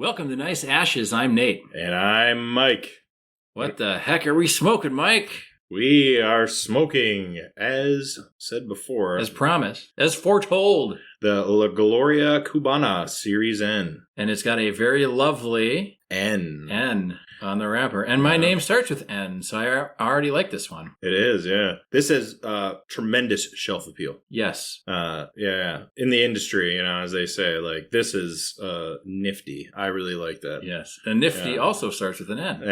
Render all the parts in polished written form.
Welcome to Nice Ashes. I'm Nate. And I'm Mike. What the heck are we smoking, Mike? We are smoking, as said before. As promised. As foretold. The Gloria Cubana Series N. And it's got a very lovely N on the wrapper. And my name starts with N, so I already like this one. It is, yeah. This has tremendous shelf appeal. Yes. Yeah. In the industry, as they say, this is nifty. I really like that. Yes. And nifty also starts with an N.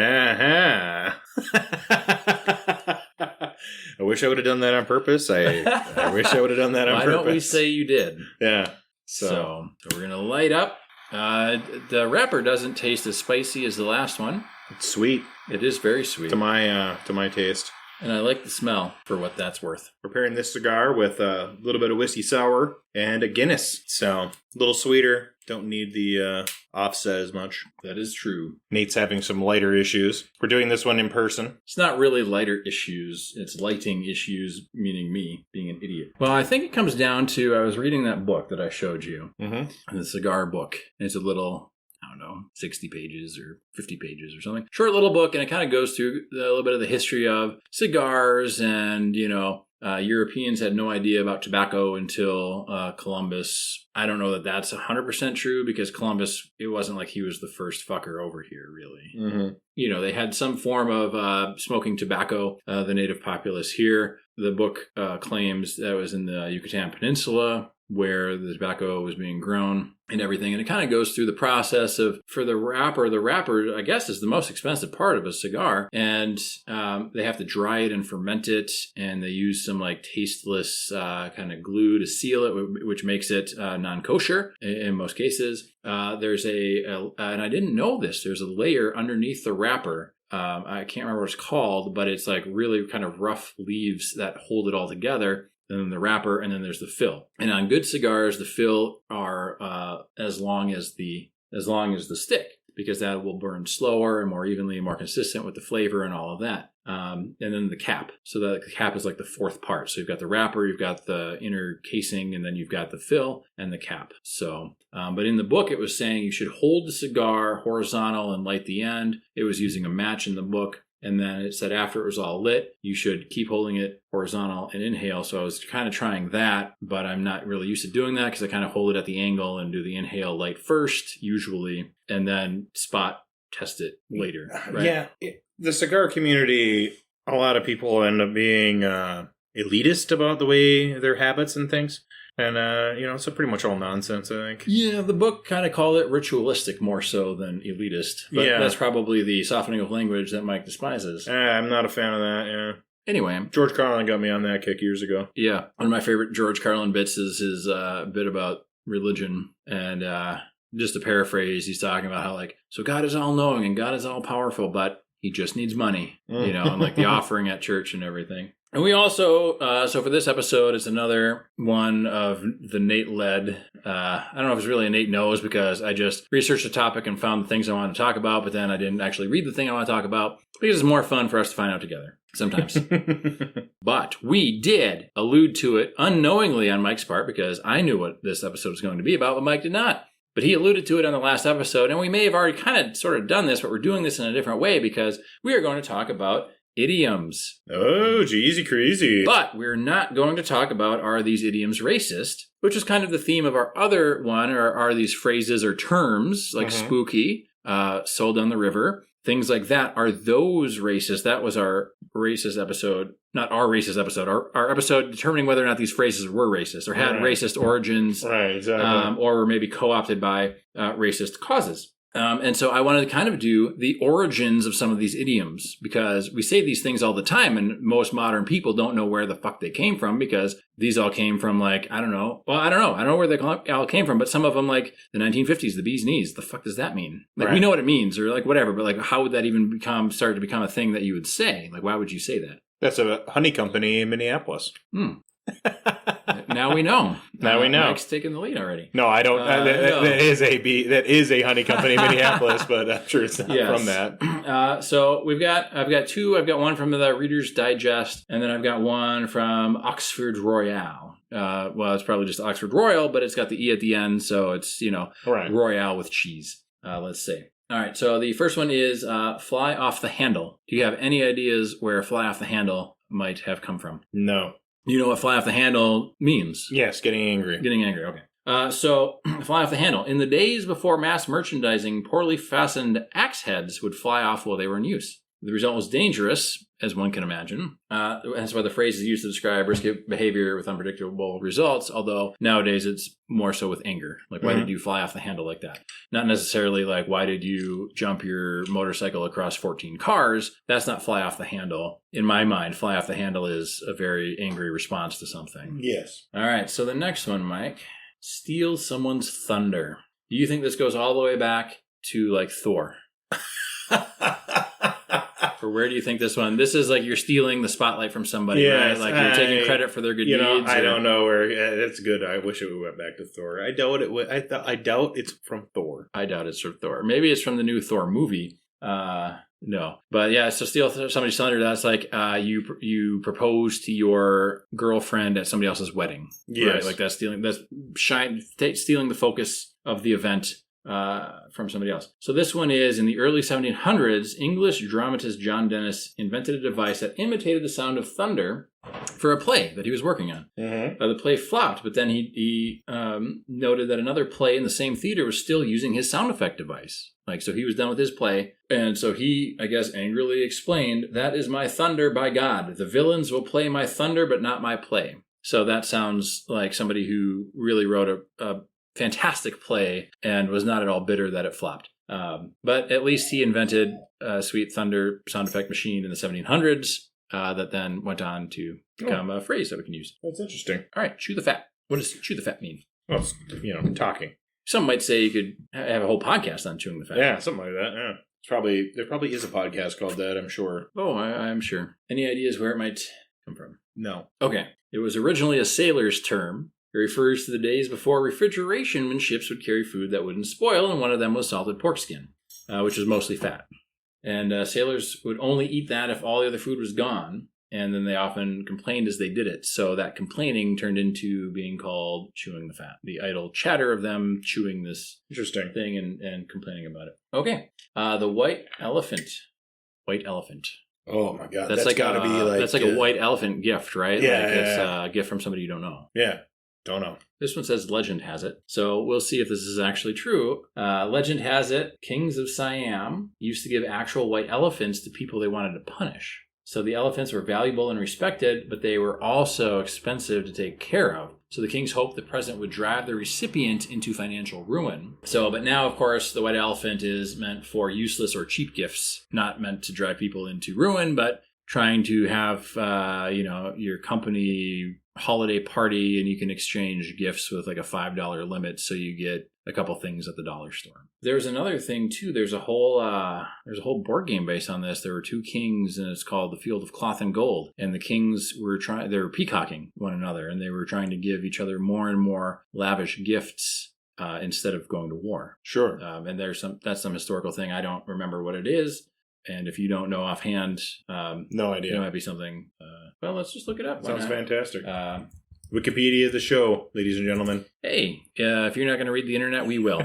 I wish I would have done that on purpose. I wish I would have done that on purpose. Why don't we say you did? Yeah. So we're going to light up. The wrapper doesn't taste as spicy as the last one. It's sweet. It is very sweet. To my taste. And I like the smell for what that's worth. Preparing this cigar with a little bit of whiskey sour and a Guinness. So, a little sweeter. Don't need the offset as much. That is true. Nate's having some lighter issues. We're doing this one in person. It's not really lighter issues. It's lighting issues, meaning me being an idiot. Well, I think it comes down to, I was reading that book that I showed you. Mm-hmm. The cigar book. And it's a little, 60 pages or 50 pages or something. Short little book, and it kind of goes through a little bit of the history of cigars and, Europeans had no idea about tobacco until Columbus. I don't know that that's 100% true because Columbus, it wasn't like he was the first fucker over here, really. Mm-hmm. They had some form of smoking tobacco, the native populace here. The book claims that was in the Yucatan Peninsula where the tobacco was being grown and everything. And it kind of goes through the process of, for the wrapper, I guess, is the most expensive part of a cigar. And they have to dry it and ferment it. And they use some tasteless kind of glue to seal it, which makes it non-kosher in most cases. There's and I didn't know this, there's a layer underneath the wrapper. I can't remember what it's called, but it's really kind of rough leaves that hold it all together. And then the wrapper, and then there's the fill. And on good cigars, the fill are as long as the stick, because that will burn slower and more evenly and more consistent with the flavor and all of that. And then the cap. So the cap is the fourth part. So you've got the wrapper, you've got the inner casing, and then you've got the fill and the cap. So, but in the book, it was saying you should hold the cigar horizontal and light the end. It was using a match in the book. And then it said after it was all lit, you should keep holding it horizontal and inhale. So I was kind of trying that, but I'm not really used to doing that because I kind of hold it at the angle and do the inhale light first, usually, and then spot test it later. Right? Yeah. The cigar community, a lot of people end up being elitist about the way their habits and things. And, it's pretty much all nonsense, I think. Yeah, the book kind of called it ritualistic more so than elitist. But that's probably the softening of language that Mike despises. I'm not a fan of that, yeah. Anyway. George Carlin got me on that kick years ago. Yeah. One of my favorite George Carlin bits is his bit about religion. And just to paraphrase, he's talking about how, so God is all-knowing and God is all-powerful, but he just needs money, and the offering at church and everything. And we also, so for this episode, it's another one of the Nate-led, I don't know if it's really a Nate knows because I just researched the topic and found the things I wanted to talk about, but then I didn't actually read the thing I want to talk about because it's more fun for us to find out together sometimes. But we did allude to it unknowingly on Mike's part because I knew what this episode was going to be about, but Mike did not. But he alluded to it on the last episode, and we may have already kind of sort of done this, but we're doing this in a different way because we are going to talk about idioms. Oh, geezy crazy. But we're not going to talk about are these idioms racist, which is kind of the theme of our other one, or are these phrases or terms like spooky, sold down the river, things like that. Are those racist? That was our racist episode. Not our racist episode, our episode determining whether or not these phrases were racist or had racist origins, right, exactly. Or were maybe co-opted by racist causes. And so I wanted to kind of do the origins of some of these idioms because we say these things all the time and most modern people don't know where the fuck they came from because these all came from I don't know. Well, I don't know where they all came from, but some of them the 1950s, the bee's knees. The fuck does that mean? We know what it means or whatever, but how would that even start to become a thing that you would say? Why would you say that? That's a honey company in Minneapolis. Now we know. Now we know. Mike's taking the lead already. No, I don't. No. That is a honey company in Minneapolis, but I'm sure it's not from that. So I've got two. I've got one from the Reader's Digest, and then I've got one from Oxford Royale. Well, it's probably just Oxford Royal, but it's got the E at the end, so it's, Royale with cheese. Let's see. All right, so the first one is fly off the handle. Do you have any ideas where fly off the handle might have come from? No. You know what fly off the handle means? Yes, getting angry. Getting angry, okay. So, fly off the handle. In the days before mass merchandising, poorly fastened axe heads would fly off while they were in use. The result was dangerous, as one can imagine. That's why the phrase is used to describe risky behavior with unpredictable results, although nowadays it's more so with anger. Like, why did you fly off the handle like that? Not necessarily like, why did you jump your motorcycle across 14 cars? That's not fly off the handle. In my mind, fly off the handle is a very angry response to something. Yes. All right, so the next one, Mike. Steal someone's thunder. Do you think this goes all the way back to, like, Thor? Or where do you think this one? This is like you're stealing the spotlight from somebody, right? Like you're taking credit for their good deeds. I don't know where. That's good. I wish it went back to Thor. I doubt it. I doubt it's from Thor. I doubt it's from Thor. Maybe it's from the new Thor movie. No, but yeah. So steal somebody's thunder. That's like you propose to your girlfriend at somebody else's wedding. Yes, right? Like that's stealing. That's stealing the focus of the event from somebody else. So this one is in the early 1700s, English dramatist John Dennis invented a device that imitated the sound of thunder for a play that he was working on. The play flopped, but then he noted that another play in the same theater was still using his sound effect device. Like, so he was done with his play, and so he, I guess, angrily explained, "That is my thunder by God. The villains will play my thunder, but not my play." So that sounds like somebody who really wrote a fantastic play and was not at all bitter that it flopped. But at least he invented a sweet thunder sound effect machine in the 1700s that then went on to become a phrase that we can use. That's interesting. All right, chew the fat. What does chew the fat mean? Well, it's, talking. Some might say you could have a whole podcast on chewing the fat. Yeah, something like that. Yeah, there probably is a podcast called that, I'm sure. Oh, I'm sure. Any ideas where it might come from? No. Okay. It was originally a sailor's term. It refers to the days before refrigeration when ships would carry food that wouldn't spoil, and one of them was salted pork skin, which was mostly fat. And sailors would only eat that if all the other food was gone, and then they often complained as they did it. So that complaining turned into being called chewing the fat. The idle chatter of them chewing this interesting thing and complaining about it. Okay. The white elephant. White elephant. Oh my God. That's like gotta be like that's like a white elephant gift, right? Yeah, like it's a gift from somebody you don't know. Yeah. Don't know. This one says legend has it. So we'll see if this is actually true. Legend has it, kings of Siam used to give actual white elephants to people they wanted to punish. So the elephants were valuable and respected, but they were also expensive to take care of. So the kings hoped the present would drive the recipient into financial ruin. But now, of course, the white elephant is meant for useless or cheap gifts, not meant to drive people into ruin, but trying to have, your company holiday party and you can exchange gifts with like a $5 limit so you get a couple things at the dollar store. There's another thing too. There's a whole board game based on this. There were two kings and it's called The Field of Cloth and Gold. And the kings they were peacocking one another and they were trying to give each other more and more lavish gifts instead of going to war. Sure. And that's some historical thing. I don't remember what it is. And if you don't know offhand, no idea. It might be something. Well, let's just look it up. Sounds fantastic. Wikipedia the show, ladies and gentlemen. Hey, if you're not going to read the internet, we will.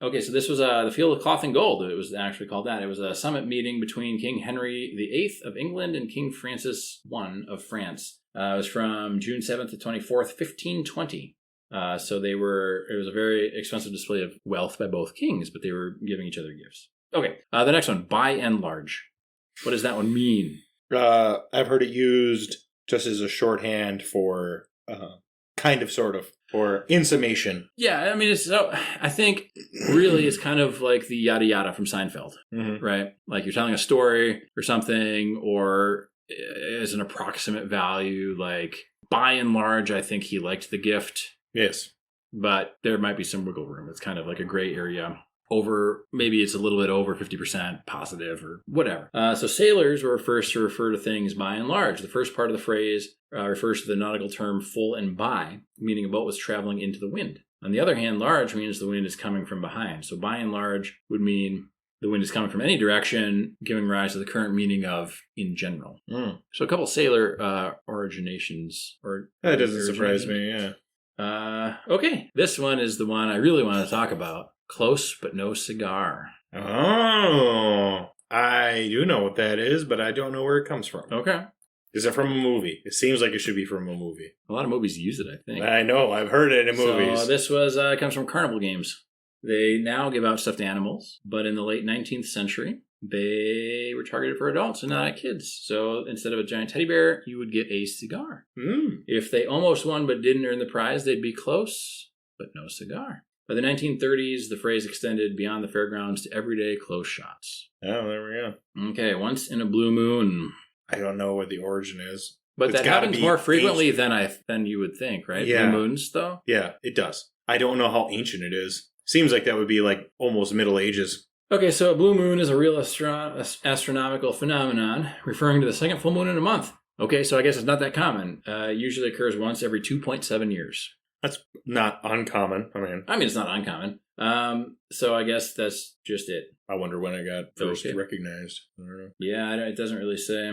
Okay, so this was the Field of Cloth and Gold. It was actually called that. It was a summit meeting between King Henry VIII of England and King Francis I of France. It was from June 7th to 24th, 1520. So it was a very expensive display of wealth by both kings, but they were giving each other gifts. Okay, the next one, by and large. What does that one mean? I've heard it used just as a shorthand for kind of, sort of, or in summation. Yeah, I mean, I think really it's kind of like the yada yada from Seinfeld, right? Like you're telling a story or something, or as an approximate value, like by and large, I think he liked the gift. Yes. But there might be some wiggle room. It's kind of like a gray area. Maybe it's a little bit over 50% positive or whatever. So sailors were first to refer to things by and large. The first part of the phrase refers to the nautical term full and by, meaning a boat was traveling into the wind. On the other hand, large means the wind is coming from behind. So by and large would mean the wind is coming from any direction, giving rise to the current meaning of in general. So a couple sailor originations. That doesn't surprise me, yeah. Okay, this one is the one I really want to talk about. Close but no cigar. Oh, I do know what that is, but I don't know where it comes from. Okay. Is it from a movie? It seems like it should be from a movie. A lot of movies use it, I think. I know. I've heard it in movies. So this was comes from carnival games. They now give out stuffed animals, but in the late 19th century, they were targeted for adults and not kids. So instead of a giant teddy bear, you would get a cigar. If they almost won but didn't earn the prize, they'd be close, but no cigar. By the 1930s, the phrase extended beyond the fairgrounds to everyday close shots. Oh, there we go. Okay, once in a blue moon. I don't know what the origin is. But that happens more frequently than you would think, right? Yeah. Blue moons, though? Yeah, it does. I don't know how ancient it is. Seems like that would be like almost Middle Ages. Okay, so a blue moon is a real astronomical phenomenon referring to the second full moon in a month. Okay, so I guess it's not that common. Usually occurs once every 2.7 years. That's not uncommon. I mean, it's not uncommon. So I guess that's just it. I wonder when it got first recognized. I don't know. Yeah, it doesn't really say,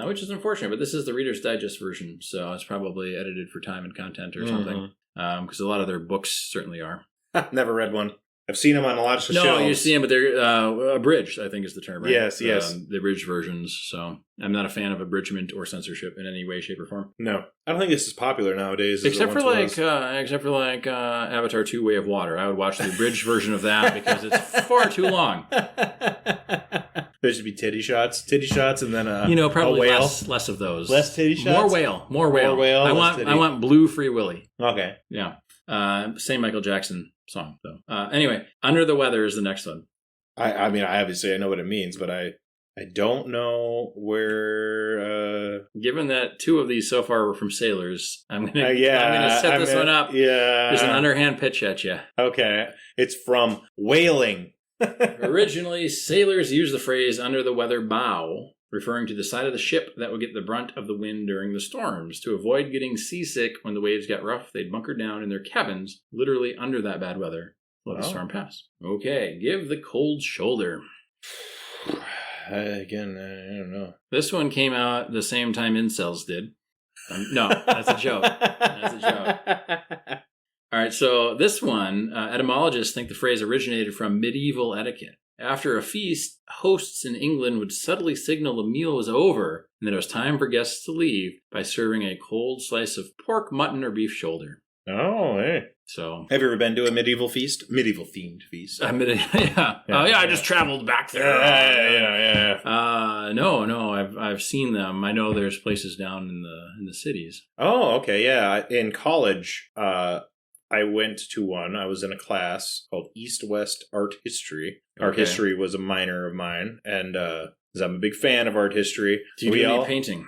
which is unfortunate. But this is the Reader's Digest version, so it's probably edited for time and content or something. Because a lot of their books certainly are. Never read one. I've seen them on a lot of shelves. No, you see them, but they're abridged, I think is the term, right? Yes. The abridged versions. So I'm not a fan of abridgment or censorship in any way, shape, or form. No. I don't think this is popular nowadays. Except for Avatar 2 Way of Water. I would watch the abridged version of that because it's far too long. There should be titty shots, and then probably a whale. Less of those. Less titty shots? More whale. I want Blue Free Willy. Okay. Yeah. Same Michael Jackson song, though. Anyway, Under the Weather is the next one. I mean, obviously I know what it means, but I don't know where. Given that two of these so far were from sailors, I'm gonna set this one up. Yeah, there's an underhand pitch at you. Okay, it's from whaling. Originally, sailors used the phrase "under the weather bow," referring to the side of the ship that would get the brunt of the wind during the storms. To avoid getting seasick when the waves got rough, they'd bunker down in their cabins, literally under that bad weather. Let the storm pass. Okay, give the cold shoulder. Again, I don't know. This one came out the same time incels did. No, that's a joke. That's a joke. All right, so this one, etymologists think the phrase originated from medieval etiquette. After a feast, hosts in England would subtly signal the meal was over and that it was time for guests to leave by serving a cold slice of pork, mutton, or beef shoulder. Oh, hey. So, have you ever been to a medieval feast? Medieval themed feast. Yeah. Oh, yeah. I just traveled back there. Yeah. No. I've seen them. I know there's places down in the cities. Oh, okay. Yeah. In college, I went to one. I was in a class called East-West Art History. Art history was a minor of mine, and because I'm a big fan of art history. Do you do any painting?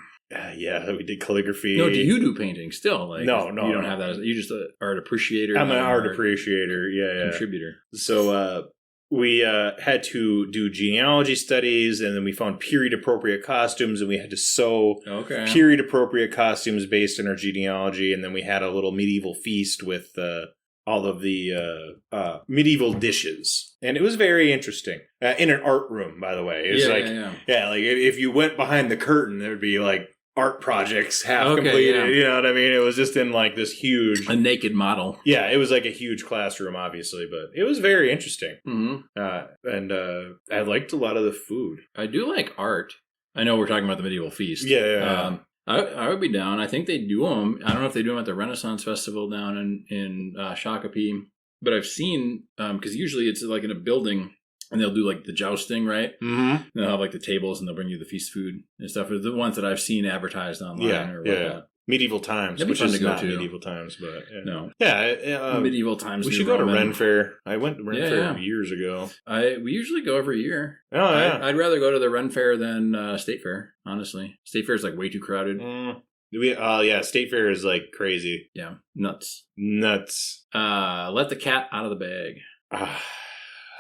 Yeah, we did calligraphy. No, do you do painting still? No. You don't have that. You just an art appreciator? I'm an art appreciator, yeah. Contributor. So we had to do genealogy studies, and then we found period-appropriate costumes, and we had to sew period-appropriate costumes based on our genealogy, and then we had a little medieval feast with all of the medieval dishes. And it was very interesting. In an art room, by the way. It's like if you went behind the curtain, there would be like art projects half completed. Yeah. You know what I mean? It was just in like this huge... A naked model. Yeah, it was like a huge classroom, obviously, but it was very interesting. Mm-hmm. And I liked a lot of the food. I do like art. I know we're talking about the medieval feast. Yeah. I would be down. I think they do them. I don't know if they do them at the Renaissance Festival down in Shakopee, but I've seen, because usually it's like in a building, and they'll do like the jousting, right? Mm-hmm. They'll have like the tables, and they'll bring you the feast food and stuff. Are the ones that I've seen advertised online or whatnot. Medieval Times, which is not medieval times, but no. Yeah, medieval times. We should go to Ren Fair. I went to Ren Fair years ago. We usually go every year. Oh, yeah. I'd rather go to the Ren Fair than State Fair, honestly. State Fair is like way too crowded. State Fair is like crazy. Yeah, nuts. Let the cat out of the bag.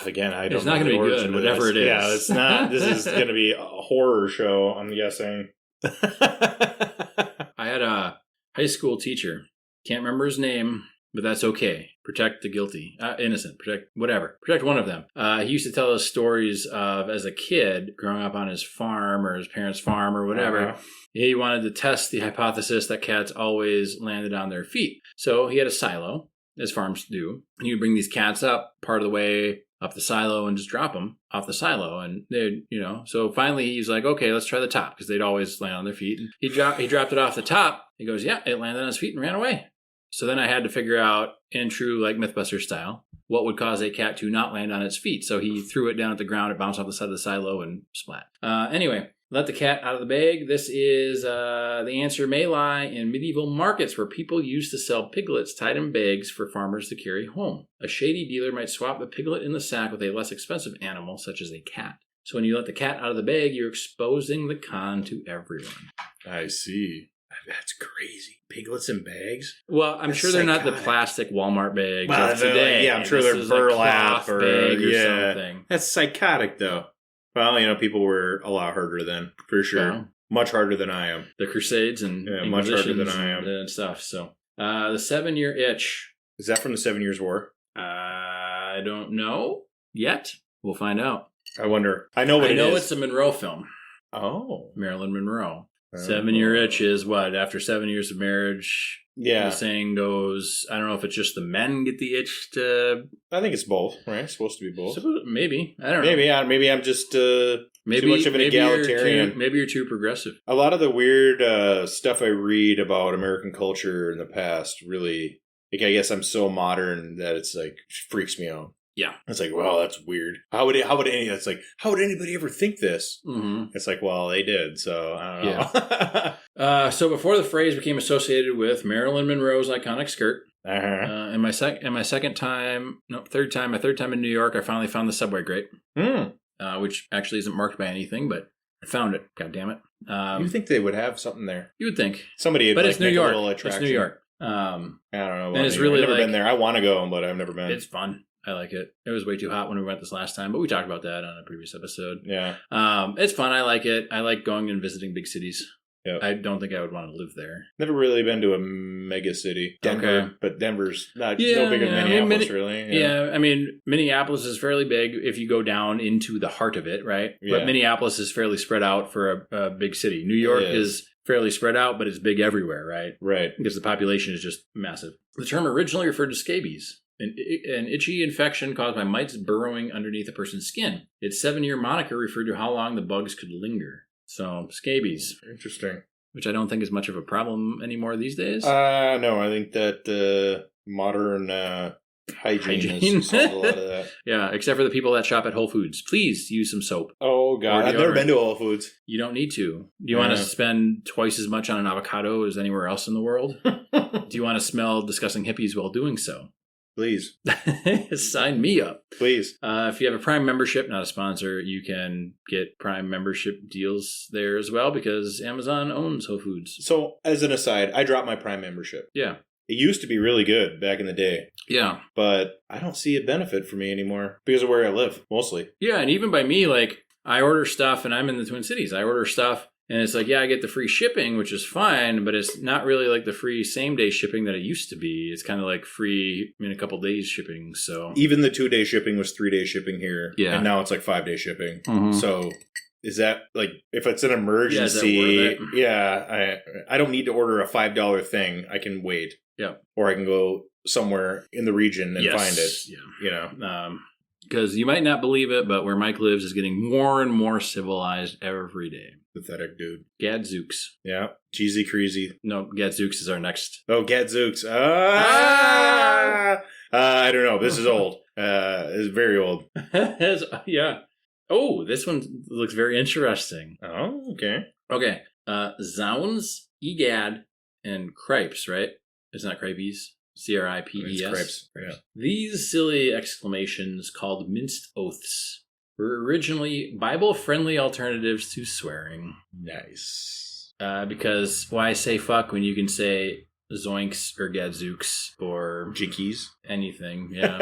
Again, I don't know. It's not going to be good, whatever it is. Yeah, it's not. This is going to be a horror show, I'm guessing. I had a high school teacher. Can't remember his name. but that's okay. Protect the guilty, innocent, protect whatever. Protect one of them. He used to tell us stories of, as a kid, growing up on his farm or his parents' farm or whatever, he wanted to test the hypothesis that cats always landed on their feet. So he had a silo, as farms do, and he would bring these cats up part of the way up the silo and just drop them off the silo. And they, so finally he's like, okay, let's try the top, because they'd always land on their feet. And he dropped it off the top. He goes, yeah, it landed on his feet and ran away. So then I had to figure out, in true like Mythbuster style, what would cause a cat to not land on its feet. So he threw it down at the ground, it bounced off the side of the silo and splat. Anyway, let the cat out of the bag. This is, the answer may lie in medieval markets where people used to sell piglets tied in bags for farmers to carry home. A shady dealer might swap the piglet in the sack with a less expensive animal, such as a cat. So when you let the cat out of the bag, you're exposing the con to everyone. I see. That's crazy. Piglets in bags? Well, I'm sure they're not the plastic Walmart bags of today. Yeah, I'm sure they're burlap or something. That's psychotic, though. Well, people were a lot harder then, for sure. Well, much harder than I am. The Crusades and much harder than I am and stuff. So, the 7-Year Itch. Is that from the 7 Years' War? I don't know yet. We'll find out. I wonder. I know it's a Monroe film. Oh, Marilyn Monroe. 7-Year Itch is what? After 7 years of marriage, the saying goes, I don't know if it's just the men get the itch to... I think it's both, right? It's supposed to be both. Maybe. I don't know. Maybe I'm just too much of an egalitarian. Maybe you're too progressive. A lot of the weird stuff I read about American culture in the past really... I guess I'm so modern that it's freaks me out. Yeah. It's wow, that's weird. How would anybody ever think this? Mm-hmm. It's well, they did, so I don't know. Yeah. So before the phrase became associated with Marilyn Monroe's iconic skirt, and my third time in New York, I finally found the subway grate, which actually isn't marked by anything, but I found it. God damn it. You think they would have something there? You would think. Somebody would, but it's New York. It's New York. I don't know. And it's really I've never been there. I want to go, but I've never been. It's fun. I like it. It was way too hot when we went this last time, but we talked about that on a previous episode. Yeah. It's fun. I like it. I like going and visiting big cities. Yep. I don't think I would want to live there. Never really been to a mega city. Denver, but Denver's no bigger than Minneapolis, really. Yeah. I mean, Minneapolis is fairly big if you go down into the heart of it, right? Yeah. But Minneapolis is fairly spread out for a big city. New York is fairly spread out, but it's big everywhere, right? Right. Because the population is just massive. The term originally referred to scabies, an itchy infection caused by mites burrowing underneath a person's skin. Its 7-year moniker referred to how long the bugs could linger. So, scabies. Interesting. Which I don't think is much of a problem anymore these days. No, I think that modern hygiene has solved a lot of that. Yeah, except for the people that shop at Whole Foods. Please use some soap. Oh, God. I've never been to Whole Foods. You don't need to. Do you want to spend twice as much on an avocado as anywhere else in the world? Do you want to smell disgusting hippies while doing so? Please. Sign me up. Please. If you have a Prime membership, not a sponsor, you can get Prime membership deals there as well because Amazon owns Whole Foods. So, as an aside, I dropped my Prime membership. Yeah. It used to be really good back in the day. Yeah. But I don't see a benefit for me anymore because of where I live, mostly. Yeah, and even by me, I order stuff and I'm in the Twin Cities. I order stuff and it's I get the free shipping, which is fine, but it's not really the free same-day shipping that it used to be. It's kind of free in a couple days shipping, so... Even the 2-day shipping was 3-day shipping here. Yeah. And now it's 5-day shipping. Mm-hmm. So... Is that if it's an emergency? I don't need to order a $5 thing. I can wait. Yeah. Or I can go somewhere in the region and find it. Yeah. Because you might not believe it, but where Mike lives is getting more and more civilized every day. Pathetic dude. Gadzooks. Yeah. Cheesy Creasy. No, Gadzooks is our next. Oh, Gadzooks. I don't know. This is old. It's very old. Yeah. Oh, this one looks very interesting. Oh, okay. Okay. Zounds, egad, and cripes, right? It's not cripes. Cripes. It's cripes. Yeah. These silly exclamations, called minced oaths, were originally Bible-friendly alternatives to swearing. Nice. Because why say fuck when you can say zoinks or gadzooks or jinkies, anything? Yeah.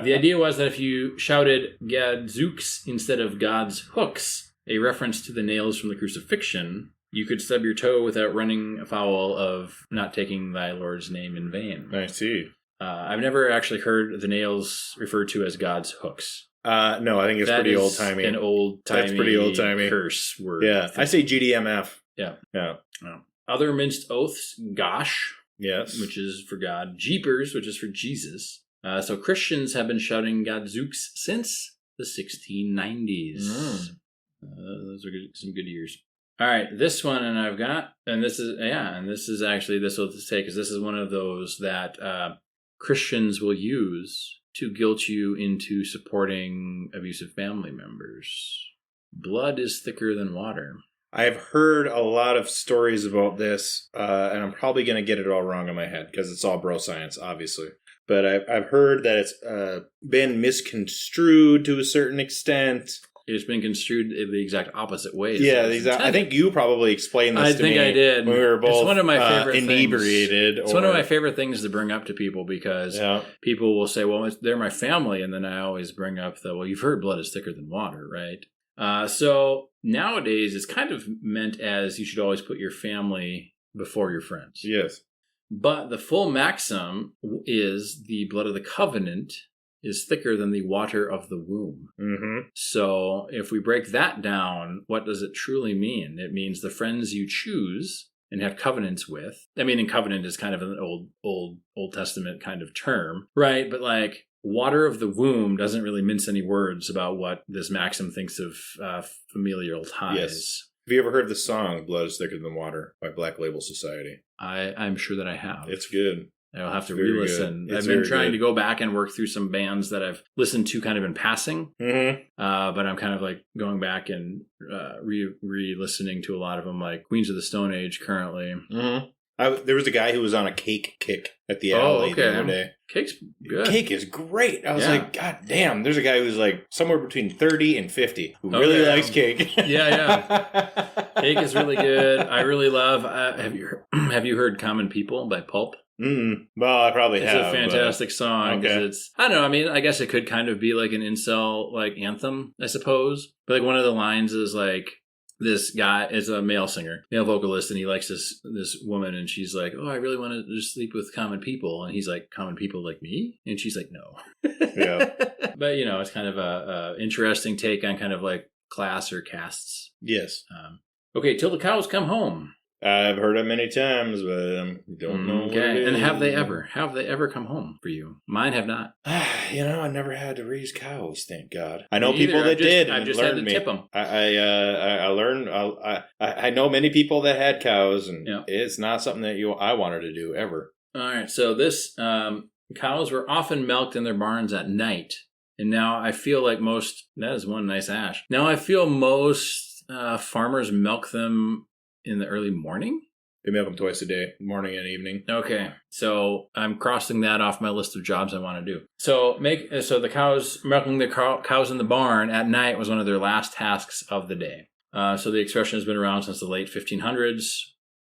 The idea was that if you shouted gadzooks instead of God's hooks, a reference to the nails from the crucifixion, You could stub your toe without running afoul of not taking thy Lord's name in vain. I see. I've never actually heard the nails referred to as God's hooks. No, I think it's pretty old-timey. An old-timey That's pretty old-timey. curse word. Yeah, I say GDMF. Yeah. Yeah. Other minced oaths, gosh. Yes. Which is for God. Jeepers, which is for Jesus. So Christians have been shouting Gadzooks since the 1690s. Those are some good years. All right, this one, and I've got, and this is actually, this will take, because this is one of those that Christians will use to guilt you into supporting abusive family members. Blood is thicker than water. I've heard a lot of stories about this, and I'm probably going to get it all wrong in my head because it's all bro science, obviously. But I've heard that it's been misconstrued to a certain extent. It's been construed the exact opposite way. Yeah, I think you probably explained this to me. I think I did. When we were both it's one of my favorite inebriated. It's one of my favorite things to bring up to people because people will say, well, they're my family. And then I always bring up well, you've heard blood is thicker than water, right? So nowadays it's kind of meant as you should always put your family before your friends. Yes. But the full maxim is the blood of the covenant is thicker than the water of the womb. Mm-hmm. So if we break that down, what does it truly mean? It means the friends you choose and have covenants with. I mean, and covenant is kind of an Old Testament kind of term, right? But like water of the womb doesn't really mince any words about what this maxim thinks of familial ties. Yes. Have you ever heard the song "Blood is Thicker Than Water" by Black Label Society? I'm sure that I have. It's good. I'll have to re-listen. I've been trying to go back and work through some bands that I've listened to kind of in passing. Mm-hmm. But I'm kind of like going back and re-listening to a lot of them, like Queens of the Stone Age currently. Mm-hmm. There was a guy who was on a cake kick at the alley the other day. Cake's good. Cake is great. I was like, God damn, there's a guy who's like somewhere between 30 and 50 who really likes cake. Yeah. Cake is really good. I really love, have you heard Common People by Pulp? Well, I probably have. It's a fantastic song. Okay. It's, I don't know. I mean, I guess it could kind of be like an incel like anthem, I suppose. But like one of the lines is like, this guy is a male singer, male vocalist, and he likes this woman, and she's like, "Oh, I really want to just sleep with common people," and he's like, "Common people like me?" And she's like, "No." Yeah. But it's kind of a interesting take on kind of like class or castes. Yes. Okay, till the cows come home. I've heard it many times, but I don't know. Okay, and have they ever come home for you? Mine have not. I never had to raise cows, thank God. I know people that did. I just had to tip them. I learned. I know many people that had cows, and it's not something that I wanted to do ever. All right, so this cows were often milked in their barns at night, and now I feel like that is one nice ash. Now I feel most farmers milk them in the early morning? They milk them twice a day, morning and evening. Okay, so I'm crossing that off my list of jobs I want to do. So the cows, milking the cows in the barn at night was one of their last tasks of the day. So the expression has been around since the late 1500s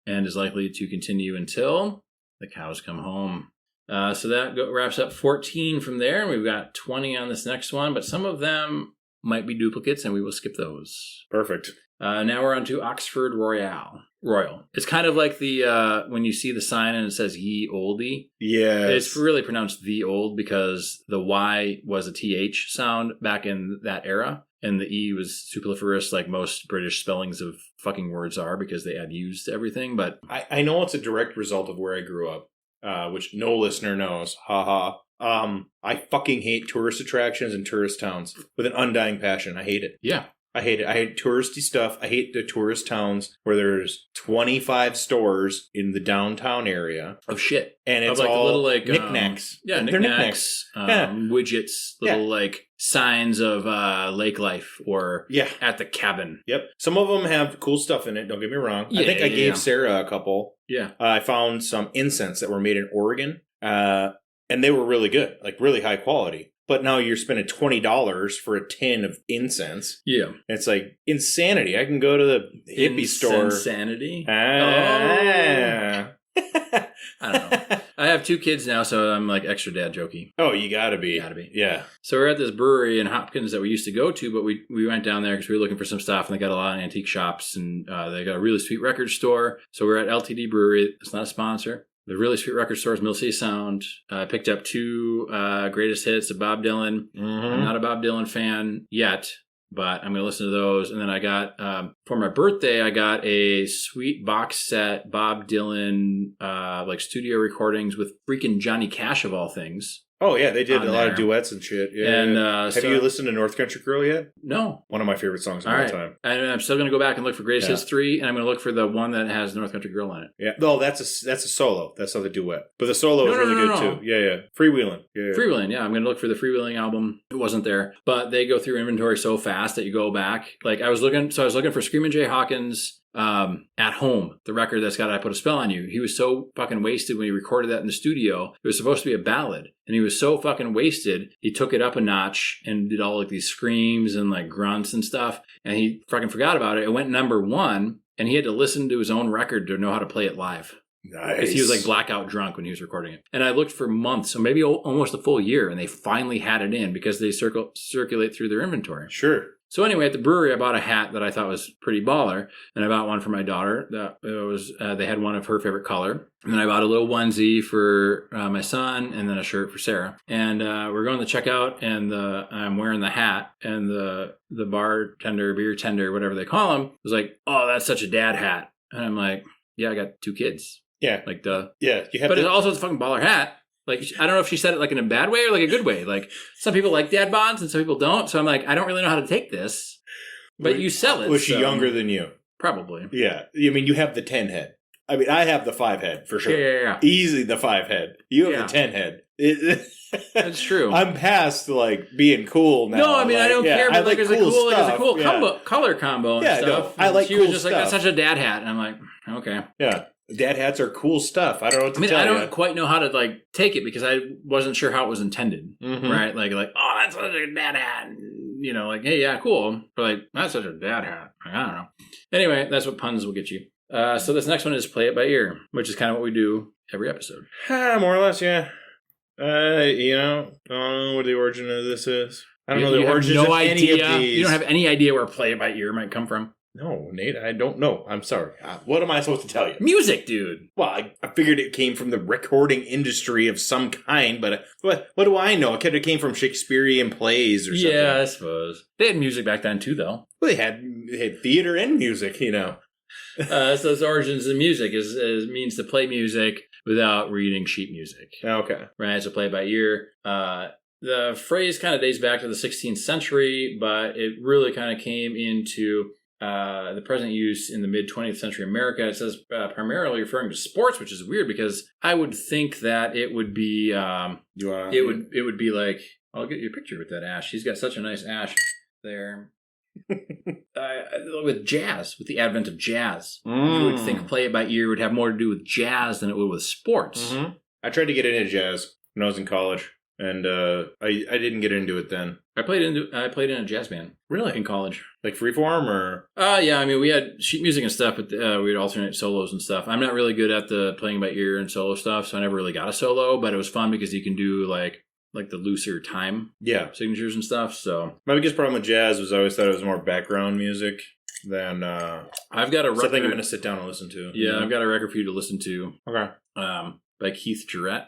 and is likely to continue until the cows come home. So that wraps up 14 from there, and we've got 20 on this next one, but some of them might be duplicates, and we will skip those. Perfect. Now we're on to Oxford Royal. It's kind of like the when you see the sign and it says ye olde. Yeah. It's really pronounced the old because the Y was a TH sound back in that era. And the E was superfluous like most British spellings of fucking words are because they add U's to everything. But I know it's a direct result of where I grew up, which no listener knows. Ha ha. I fucking hate tourist attractions and tourist towns with an undying passion. I hate it. Yeah. I hate it. I hate touristy stuff. I hate the tourist towns where there's 25 stores in the downtown area of shit. And it's like all little like knickknacks. Knickknacks. Widgets, little like signs of lake life or at the cabin. Yep. Some of them have cool stuff in it. Don't get me wrong. I think I gave Sarah a couple. Yeah. I found some incense that were made in Oregon. And they were really good, like really high quality. But now you're spending $20 for a tin of incense. Yeah. It's like insanity. I can go to the hippie store. Insanity? I don't know. I have 2 kids now, so I'm like extra dad jokey. Oh, you gotta be. Yeah. So we're at this brewery in Hopkins that we used to go to, but we went down there because we were looking for some stuff, and they got a lot of antique shops, and they got a really sweet record store. So we're at LTD Brewery. It's not a sponsor. The really sweet record store is Mill City Sound. I picked up 2 greatest hits of Bob Dylan. I'm not a Bob Dylan fan yet, but I'm going to listen to those. And then I got, for my birthday, I got a sweet box set Bob Dylan, like studio recordings with freaking Johnny Cash of all things. Oh, yeah, they did a lot of duets and shit. Yeah. And have you listened to North Country Girl yet? No. One of my favorite songs of all time. And I'm still going to go back and look for Greatest Hits 3, and I'm going to look for the one that has North Country Girl on it. Yeah. No, that's a solo. That's not the duet. But the solo is really good, too. Yeah. Freewheeling. Yeah. Freewheeling, yeah. I'm going to look for the Freewheeling album. It wasn't there. But they go through inventory so fast that you go back. Like, I was looking for Screamin' Jay Hawkins' At Home, the record that's got I Put a Spell on You. He was so fucking wasted when he recorded that in the studio. It was supposed to be a ballad, and he was so fucking wasted, he took it up a notch and did all like these screams and like grunts and stuff, and he fucking forgot about it. It went #1, and he had to listen to his own record to know how to play it live. Nice. Because he was like blackout drunk when he was recording it. And I looked for months, so maybe almost a full year, and they finally had it in because they circulate through their inventory. Sure. So anyway, at the brewery, I bought a hat that I thought was pretty baller, and I bought one for my daughter. They had one of her favorite color, and then I bought a little onesie for my son, and then a shirt for Sarah. And we're going to checkout, and I'm wearing the hat, and the bartender, beer tender, whatever they call him, was like, "Oh, that's such a dad hat," and I'm like, "Yeah, I got 2 kids." Yeah, like duh. Yeah, you have. But it's also a fucking baller hat. Like, I don't know if she said it like in a bad way or like a good way. Like, some people like dad bods and some people don't. So I'm like, I don't really know how to take this. But you sell it. Was she younger than you? Probably. Yeah. I mean, you have the 10 head. I mean, I have the 5 head for sure. Yeah. Easily the 5 head. You have the 10 head. That's true. I'm past like being cool now. No, I mean, I don't care. But like, there's a cool color combo and stuff. No, I like she cool was just stuff. like, that's such a dad hat. And I'm like, okay. Yeah. Dad hats are cool stuff. I don't know what to tell you. I don't quite know how to like take it because I wasn't sure how it was intended. Right? Like, oh, that's such a dad hat. You know, like, hey, yeah, cool. But like, that's such a dad hat. I don't know. Anyway, that's what puns will get you. So this next one is Play It By Ear, which is kind of what we do every episode. More or less, yeah. I don't know what the origin of this is. I don't know the origin of any of these. You don't have any idea where Play It By Ear might come from? No, Nate, I don't know. I'm sorry. What am I supposed to tell you? Music, dude. Well, I figured it came from the recording industry of some kind, but what do I know? It could have came from Shakespearean plays or something. Yeah, I suppose. They had music back then, too, though. Well, they had theater and music, you know. So its origins of music means to play music without reading sheet music. Okay. Right, so play by ear. The phrase kind of dates back to the 16th century, but it really kind of came into the present use in the mid-20th century America. It says primarily referring to sports, which is weird because I would think that it would be it would be like, I'll get you a picture with that ash. She's got such a nice ash there. With jazz, with the advent of jazz, you would think Play It By Ear would have more to do with jazz than it would with sports. I tried to get into jazz when I was in college, and I didn't get into it then. I played in a jazz band. Really? In college. Like freeform or? Yeah, I mean, we had sheet music and stuff, but we'd alternate solos and stuff. I'm not really good at the playing by ear and solo stuff, so I never really got a solo, but it was fun because you can do like the looser time signatures and stuff. So my biggest problem with jazz was I always thought it was more background music than I've got a record. Something I'm going to sit down and listen to. Yeah, I've got a record for you to listen to. Okay. By Keith Jarrett.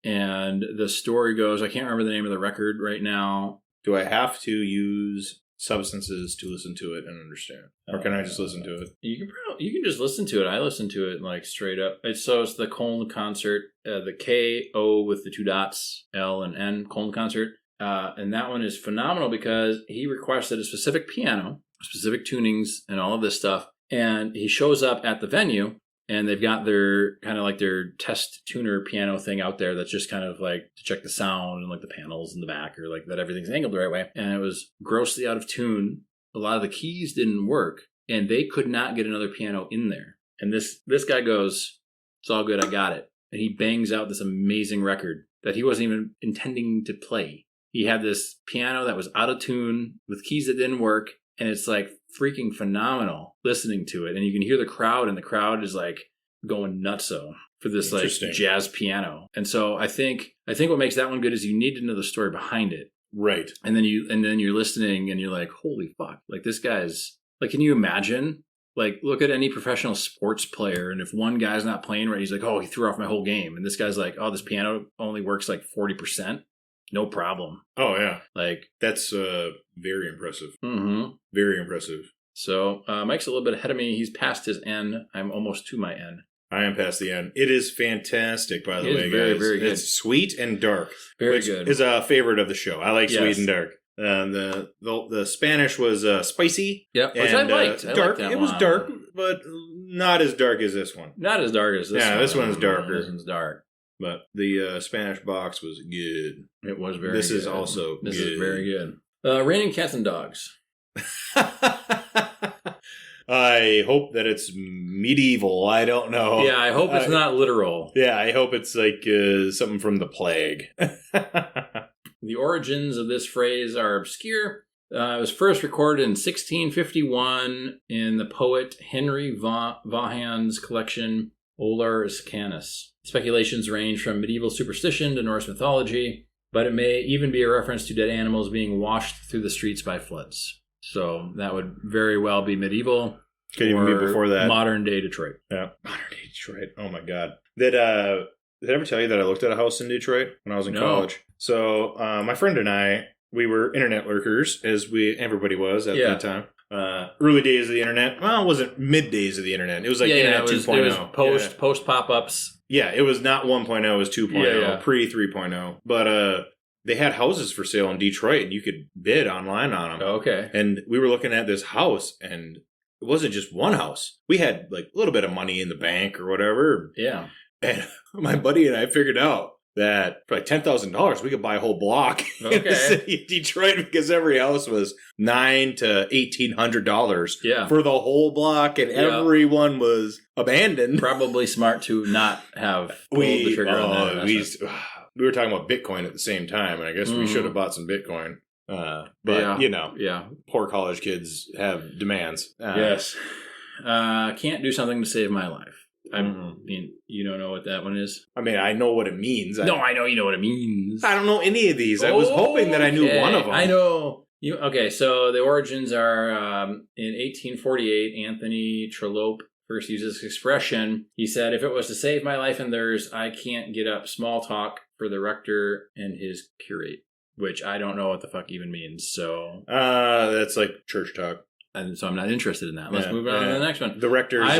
And the story goes, I can't remember the name of the record right now. Do I have to use substances to listen to it and understand? Or can I just listen to it? You can just listen to it. I listen to it like straight up. It's the Köln concert, the K-O with the 2 dots, L and N, Köln concert. And that one is phenomenal because he requested a specific piano, specific tunings, and all of this stuff. And he shows up at the venue, and they've got their kind of like their test tuner piano thing out there that's just kind of like to check the sound and like the panels in the back or like that everything's angled the right way. And it was grossly out of tune. A lot of the keys didn't work, and they could not get another piano in there. And this guy goes, "It's all good, I got it." And he bangs out this amazing record that he wasn't even intending to play. He had this piano that was out of tune with keys that didn't work, and it's like freaking phenomenal listening to it. And you can hear the crowd, and the crowd is like going nutso for this like jazz piano. And so I think what makes that one good is you need to know the story behind it. Right. And then you're listening and you're like, holy fuck. Like this guy's like, can you imagine? Like, look at any professional sports player, and if one guy's not playing right, he's like, oh, he threw off my whole game. And this guy's like, oh, this piano only works like 40%. No problem. Oh, yeah. Like, that's very impressive. Mm-hmm. Very impressive. So Mike's a little bit ahead of me. He's past his N. I'm almost to my N. I am past the N. It is fantastic, by the way, very, guys. very good. It's sweet and dark. Very good. Is a favorite of the show. I like sweet and dark. The Spanish was spicy. Yep, which I liked. Dark. It was dark, but not as dark as this one. Not as dark as this one. Yeah, this one's darker. This one's dark. But the Spanish box was good. It was very good. This is also good. This is very good. Raining Cats and Dogs. I hope that it's medieval. I don't know. Yeah, I hope it's not literal. Yeah, I hope it's like something from the plague. The origins of this phrase are obscure. It was first recorded in 1651 in the poet Henry Vaughan's collection Olars Canis. Speculations range from medieval superstition to Norse mythology, but it may even be a reference to dead animals being washed through the streets by floods. So that would very well be medieval. Could even be before that. Modern day Detroit. Yeah. Modern day Detroit. Oh my God. Did I ever tell you that I looked at a house in Detroit when I was in college? So my friend and I, we were internet lurkers, as everybody was at that time. Early days of the internet. Well, it wasn't mid days of the internet. It was like internet 2.0. It was post pop-ups. Yeah, it was not 1.0. It was 2.0, pre 3.0. But they had houses for sale in Detroit, and you could bid online on them. Okay. And we were looking at this house, and it wasn't just one house. We had like a little bit of money in the bank or whatever. Yeah. And my buddy and I figured out that for like $10,000, we could buy a whole block in the city of Detroit because every house was $900 to $1,800 for the whole block, and everyone was abandoned. Probably smart to not have pulled the trigger on that. We were talking about Bitcoin at the same time, and I guess we should have bought some Bitcoin. But, poor college kids have demands. Yes. Can't do something to save my life. I mean, you don't know what that one is? I mean, I know what it means. I know you know what it means. I don't know any of these. I was hoping that I knew one of them. I know. Okay, so the origins are in 1848, Anthony Trollope first used this expression. He said, if it was to save my life and theirs, I can't get up small talk for the rector and his curate, which I don't know what the fuck even means. So that's like church talk. And so I'm not interested in that. Let's move on to the next one. The rector is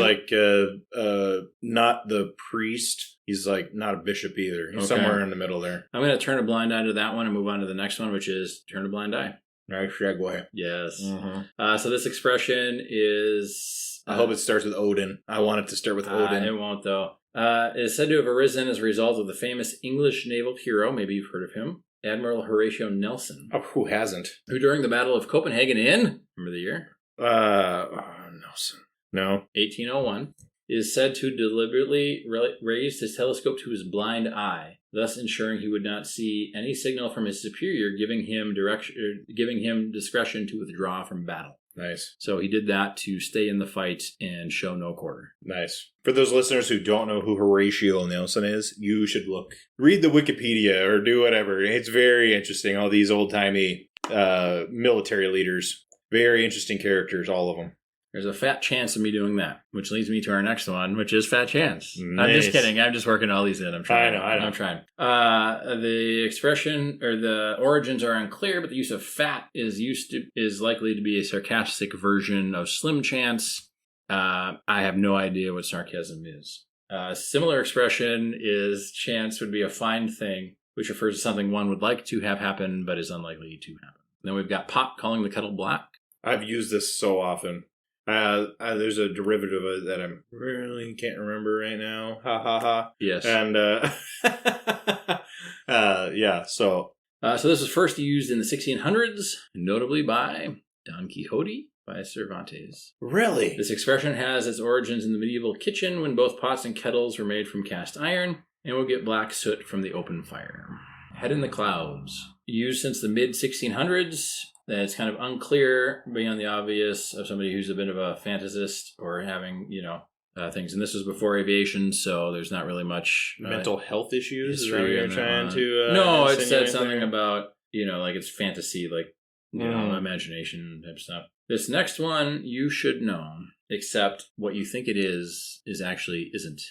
not the priest. He's like not a bishop either. He's somewhere in the middle there. I'm going to turn a blind eye to that one and move on to the next one, which is turn a blind eye. Nice segue. Yes. So this expression is... I hope it starts with Odin. I want it to start with Odin. It won't, though. It is said to have arisen as a result of the famous English naval hero, maybe you've heard of him, Admiral Horatio Nelson. Oh, who hasn't? Who during the Battle of Copenhagen remember the year? Nelson. No. 1801, is said to deliberately raise his telescope to his blind eye, thus ensuring he would not see any signal from his superior, giving him discretion to withdraw from battle. Nice. So he did that to stay in the fight and show no quarter. Nice. For those listeners who don't know who Horatio Nelson is, you should read the Wikipedia or do whatever. It's very interesting. All these old-timey military leaders. Very interesting characters, all of them. There's a fat chance of me doing that, which leads me to our next one, which is fat chance. Nice. I'm just kidding. I'm just working all these in. I'm trying. I know. I'm trying. The expression or the origins are unclear, but the use of fat is likely to be a sarcastic version of slim chance. I have no idea what sarcasm is. Similar expression is chance would be a fine thing, which refers to something one would like to have happen, but is unlikely to happen. Then we've got pot calling the kettle black. I've used this so often. There's a derivative of it that I really can't remember right now. Ha ha ha. Yes. And So this was first used in the 1600s, notably by Don Quixote by Cervantes. Really? This expression has its origins in the medieval kitchen when both pots and kettles were made from cast iron and would get black soot from the open fire. Head in the clouds. Used since the mid-1600s. It's kind of unclear beyond the obvious of somebody who's a bit of a fantasist or having, things. And this was before aviation, so there's not really much mental health issues. Is that what history you're and, trying to? No, it insinuate said something there? about, like it's fantasy, like, imagination type stuff. This next one you should know, except what you think it is actually isn't.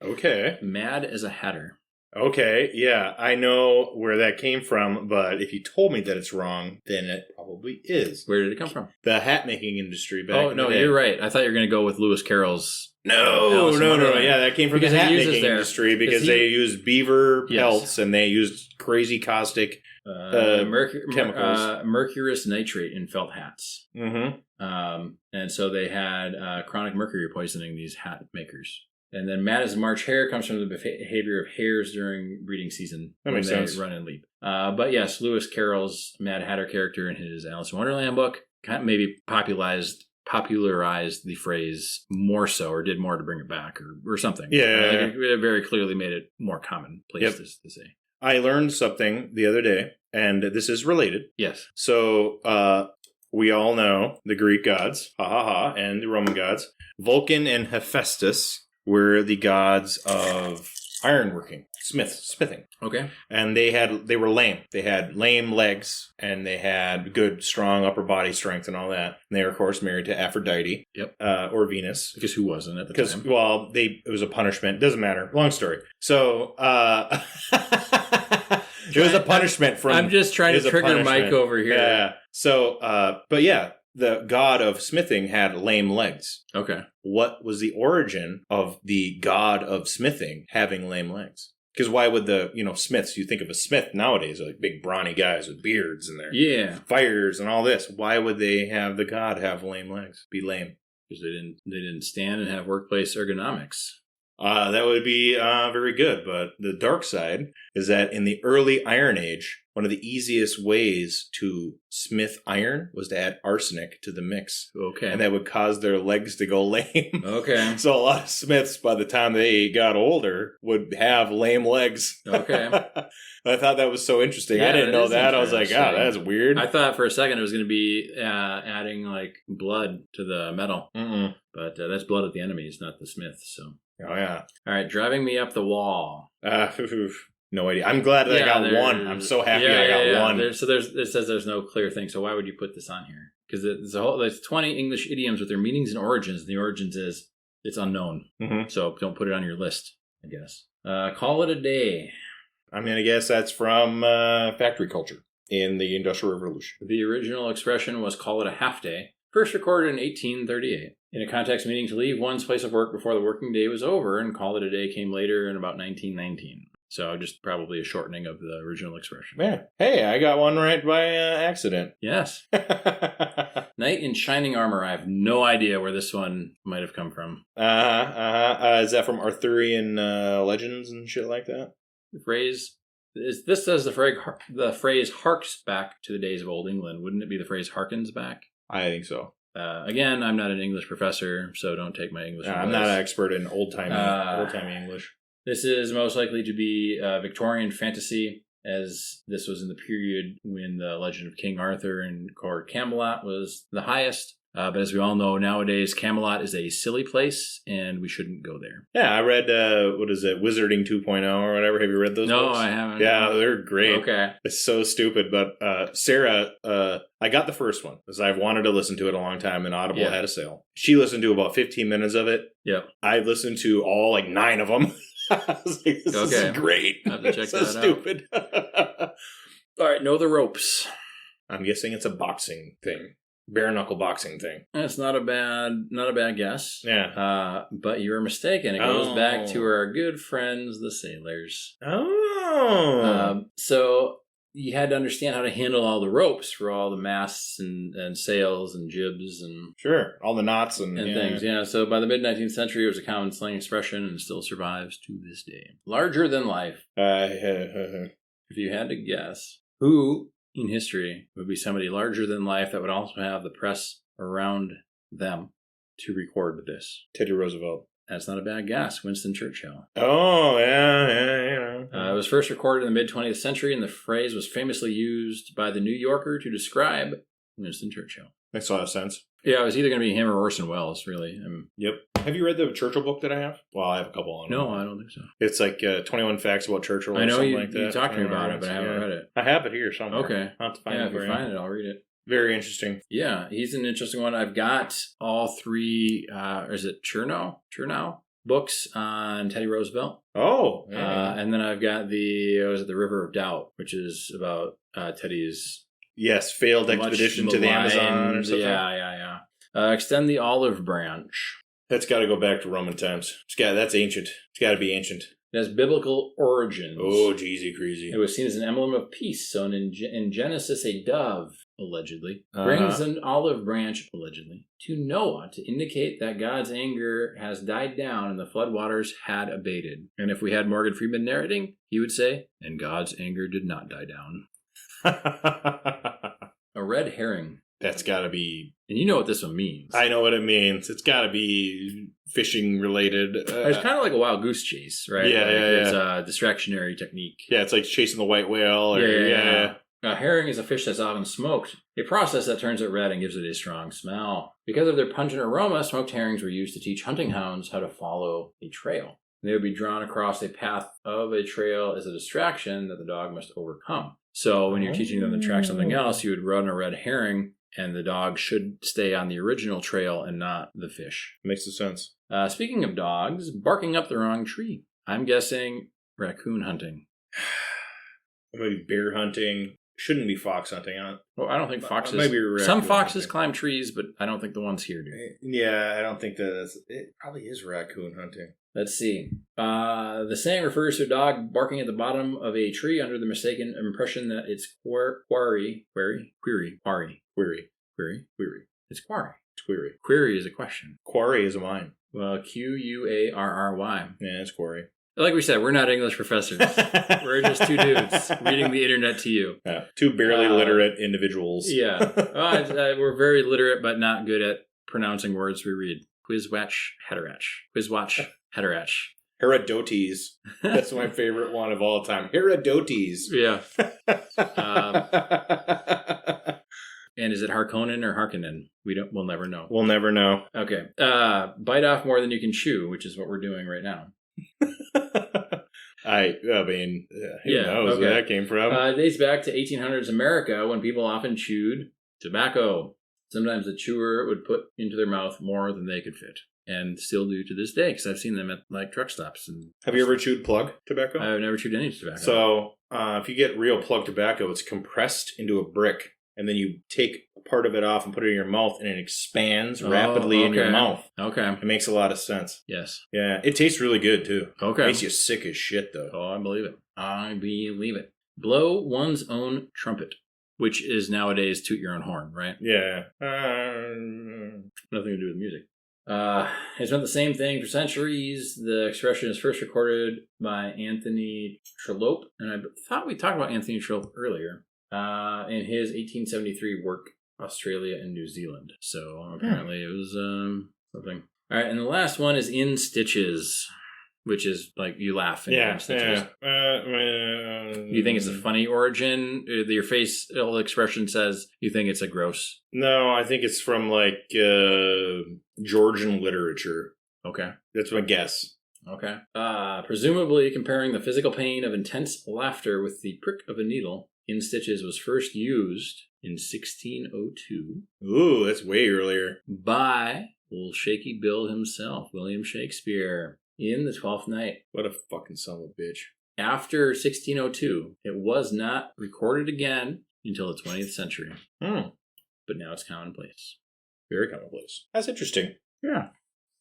Okay. Mad as a Hatter. Okay, yeah, I know where that came from, but if you told me that it's wrong, then it probably is. Where did it come from? The hat making industry back in the day. You're right. I thought you were going to go with Lewis Carroll's. No. Yeah, that came from the hat making industry because they used beaver pelts and they used crazy caustic chemicals. Mercurous nitrate in felt hats. Mm-hmm. And so they had chronic mercury poisoning, these hat makers. And then mad as a March hare comes from the behavior of hares during breeding season. That makes sense. Run and leap. But yes, Lewis Carroll's Mad Hatter character in his Alice in Wonderland book kind of maybe popularized the phrase more so, or did more to bring it back, or something. Yeah. It very clearly made it more commonplace to say. I learned something the other day, and this is related. Yes. So, we all know the Greek gods, and the Roman gods. Vulcan and Hephaestus were the gods of ironworking, smithing. Okay. And they were lame. They had lame legs, and they had good, strong upper body strength and all that. And they were, of course, married to Aphrodite. Yep. Or Venus. Because who wasn't at the time? Because, well, it was a punishment. Doesn't matter. Long story. So, it was a punishment from... I'm just trying to trigger Mike over here. Yeah. So, but yeah, the god of smithing had lame legs. Okay. What was the origin of the god of smithing having lame legs? Because why would the, smiths, you think of a smith nowadays, like big brawny guys with beards and their fires and all this. Why would they have the god have lame legs? Be lame. Because they didn't stand and have workplace ergonomics. That would be very good. But the dark side is that in the early Iron Age, one of the easiest ways to smith iron was to add arsenic to the mix. Okay. And that would cause their legs to go lame. Okay. So a lot of smiths, by the time they got older, would have lame legs. Okay. I thought that was so interesting. Yeah, I didn't know that. I was like, that's weird. I thought for a second it was going to be adding like blood to the metal. Mm-mm. But that's blood of the enemies, not the smith. So. Oh, yeah. All right. Driving me up the wall. No idea. I'm glad that I got one. I'm so happy I got one. It says there's no clear thing. So why would you put this on here? Because there's 20 English idioms with their meanings and origins. And the origins is it's unknown. Mm-hmm. So don't put it on your list, I guess. Call it a day. I'm going to guess that's from factory culture in the Industrial Revolution. The original expression was call it a half day. First recorded in 1838. In a context meaning to leave one's place of work before the working day was over, and call it a day came later in about 1919. So just probably a shortening of the original expression. Yeah. Hey, I got one right by accident. Yes. Knight in shining armor. I have no idea where this one might have come from. Is that from Arthurian legends and shit like that? The phrase... This says the phrase harks back to the days of Old England. Wouldn't it be the phrase harkens back? I think so. Again, I'm not an English professor, so don't take my English. I'm not an expert in old-timey English. This is most likely to be Victorian fantasy, as this was in the period when the legend of King Arthur and Court Camelot was the highest. But as we all know, nowadays, Camelot is a silly place, and we shouldn't go there. Yeah, I read, Wizarding 2.0 or whatever. Have you read those books? No, I haven't. Yeah, they're great. Okay. It's so stupid, but Sarah, I got the first one, because I've wanted to listen to it a long time, and Audible had a sale. She listened to about 15 minutes of it. Yep. I listened to all, 9 of them. I was like, this is great. I have to check so that stupid. All right, know the ropes. I'm guessing it's a boxing thing. Bare knuckle boxing thing. That's not a bad guess. Yeah. But you're mistaken. It goes back to our good friends, the sailors. Oh. So you had to understand how to handle all the ropes for all the masts and sails and jibs and all the knots and things. Yeah. So by the mid 19th century, it was a common slang expression and still survives to this day. Larger than life. If you had to guess, who in history would be somebody larger than life that would also have the press around them to record this? Teddy Roosevelt. That's not a bad guess. Winston Churchill. Oh, yeah. It was first recorded in the mid-20th century, and the phrase was famously used by the New Yorker to describe Winston Churchill. Makes a lot of sense. Yeah, it was either going to be him or Orson Welles, really. Yep. Have you read the Churchill book that I have? Well, I have a couple on it. No, I don't think so. It's like 21 Facts About Churchill or I know something you, like that. you talked to me about it, but I haven't read it. I have it here somewhere. Okay. I'll have to find it. it. If you find it, I'll read it. Very interesting. Yeah, he's an interesting one. I've got all three, is it Chernow books on Teddy Roosevelt. Oh. Yeah. And then I've got the River of Doubt, which is about Teddy's... Yes, failed expedition to the Amazon or something. Yeah. Extend the Olive Branch. That's got to go back to Roman times. That's ancient. It's got to be ancient. It has biblical origins. Oh, jeezy crazy. It was seen as an emblem of peace. So in Genesis, a dove, allegedly, brings an olive branch, allegedly, to Noah to indicate that God's anger has died down and the floodwaters had abated. And if we had Morgan Freeman narrating, he would say, and God's anger did not die down. A red herring. That's got to be... And you know what this one means. I know what it means. It's got to be fishing related. It's kind of like a wild goose chase, right? Yeah, It's a distractionary technique. Yeah, it's like chasing the white whale. Yeah. A herring is a fish that's often smoked, a process that turns it red and gives it a strong smell. Because of their pungent aroma, smoked herrings were used to teach hunting hounds how to follow a trail. They would be drawn across a path of a trail as a distraction that the dog must overcome. So when you're teaching them to track something else, you would run a red herring, and the dog should stay on the original trail and not the fish. Makes sense. Speaking of dogs, barking up the wrong tree. I'm guessing raccoon hunting. Maybe bear hunting. Shouldn't be fox hunting, huh? Well, I don't think foxes... Some foxes climb trees, but I don't think the ones here do. Yeah, I don't think it probably is raccoon hunting. Let's see. The saying refers to a dog barking at the bottom of a tree under the mistaken impression that it's query. It's quarry. It's query. Query is a question. Quarry is a mine. Well, Quarry. Yeah, it's quarry. Like we said, we're not English professors. We're just two dudes reading the internet to you. Yeah, two barely literate individuals. Yeah. We're very literate, but not good at pronouncing words we read. Quizwatch, Heterach. Herodotes. That's my favorite one of all time. Herodotes. Yeah. And is it Harkonnen or Harkonnen? We'll never know. We'll never know. Okay. Bite off more than you can chew, which is what we're doing right now. I mean, who knows where that came from? It dates back to 1800s America when people often chewed tobacco. Sometimes the chewer would put into their mouth more than they could fit. And still do to this day, because I've seen them at like truck stops. Have you ever chewed plug tobacco? I've never chewed any tobacco. So if you get real plug tobacco, it's compressed into a brick, and then you take a part of it off and put it in your mouth, and it expands rapidly in your mouth. Okay. It makes a lot of sense. Yes. Yeah, it tastes really good, too. Okay. It makes you sick as shit, though. Oh, I believe it. Blow one's own trumpet, which is nowadays toot your own horn, right? Yeah. Nothing to do with music. It's meant the same thing for centuries. The expression is first recorded by Anthony Trollope, and I thought we talked about Anthony Trollope earlier in his 1873 work, Australia and New Zealand. So apparently it was something. All right, and the last one is in stitches, which is like you laugh in stitches. You think it's a funny origin? Your facial expression says you think it's a gross. No, I think it's from like Georgian literature. Okay. That's my guess. Okay. Presumably comparing the physical pain of intense laughter with the prick of a needle, in stitches was first used in 1602. Ooh, that's way earlier. By old Shaky Bill himself, William Shakespeare, in The Twelfth Night. What a fucking son of a bitch. After 1602, it was not recorded again until the 20th century. But now it's commonplace. Very commonplace. That's interesting. Yeah.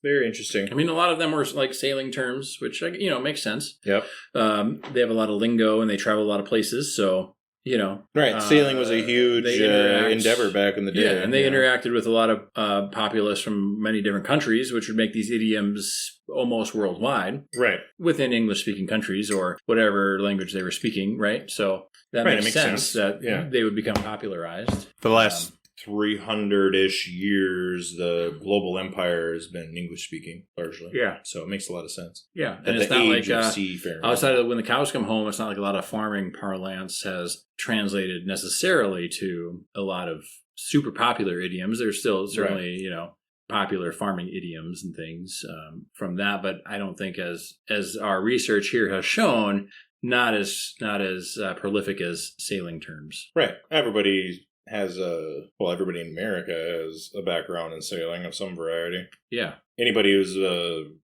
Very interesting. I mean, a lot of them were like sailing terms, which, makes sense. Yep. They have a lot of lingo and they travel a lot of places, so... Right. Sailing was a huge endeavor back in the day. Yeah, and they interacted with a lot of populace from many different countries, which would make these idioms almost worldwide. Right. Within English-speaking countries or whatever language they were speaking, right? So that makes sense that they would become popularized. For the last 300-ish years, the global empire has been English-speaking, largely. Yeah. So it makes a lot of sense. Yeah. And it's not like outside of when the cows come home, it's not like a lot of farming parlance has translated necessarily to a lot of super popular idioms. There's still certainly, popular farming idioms and things from that, but I don't think as our research here has shown, not as prolific as sailing terms. Right. Everybody everybody in America has a background in sailing of some variety. Yeah. Anybody who's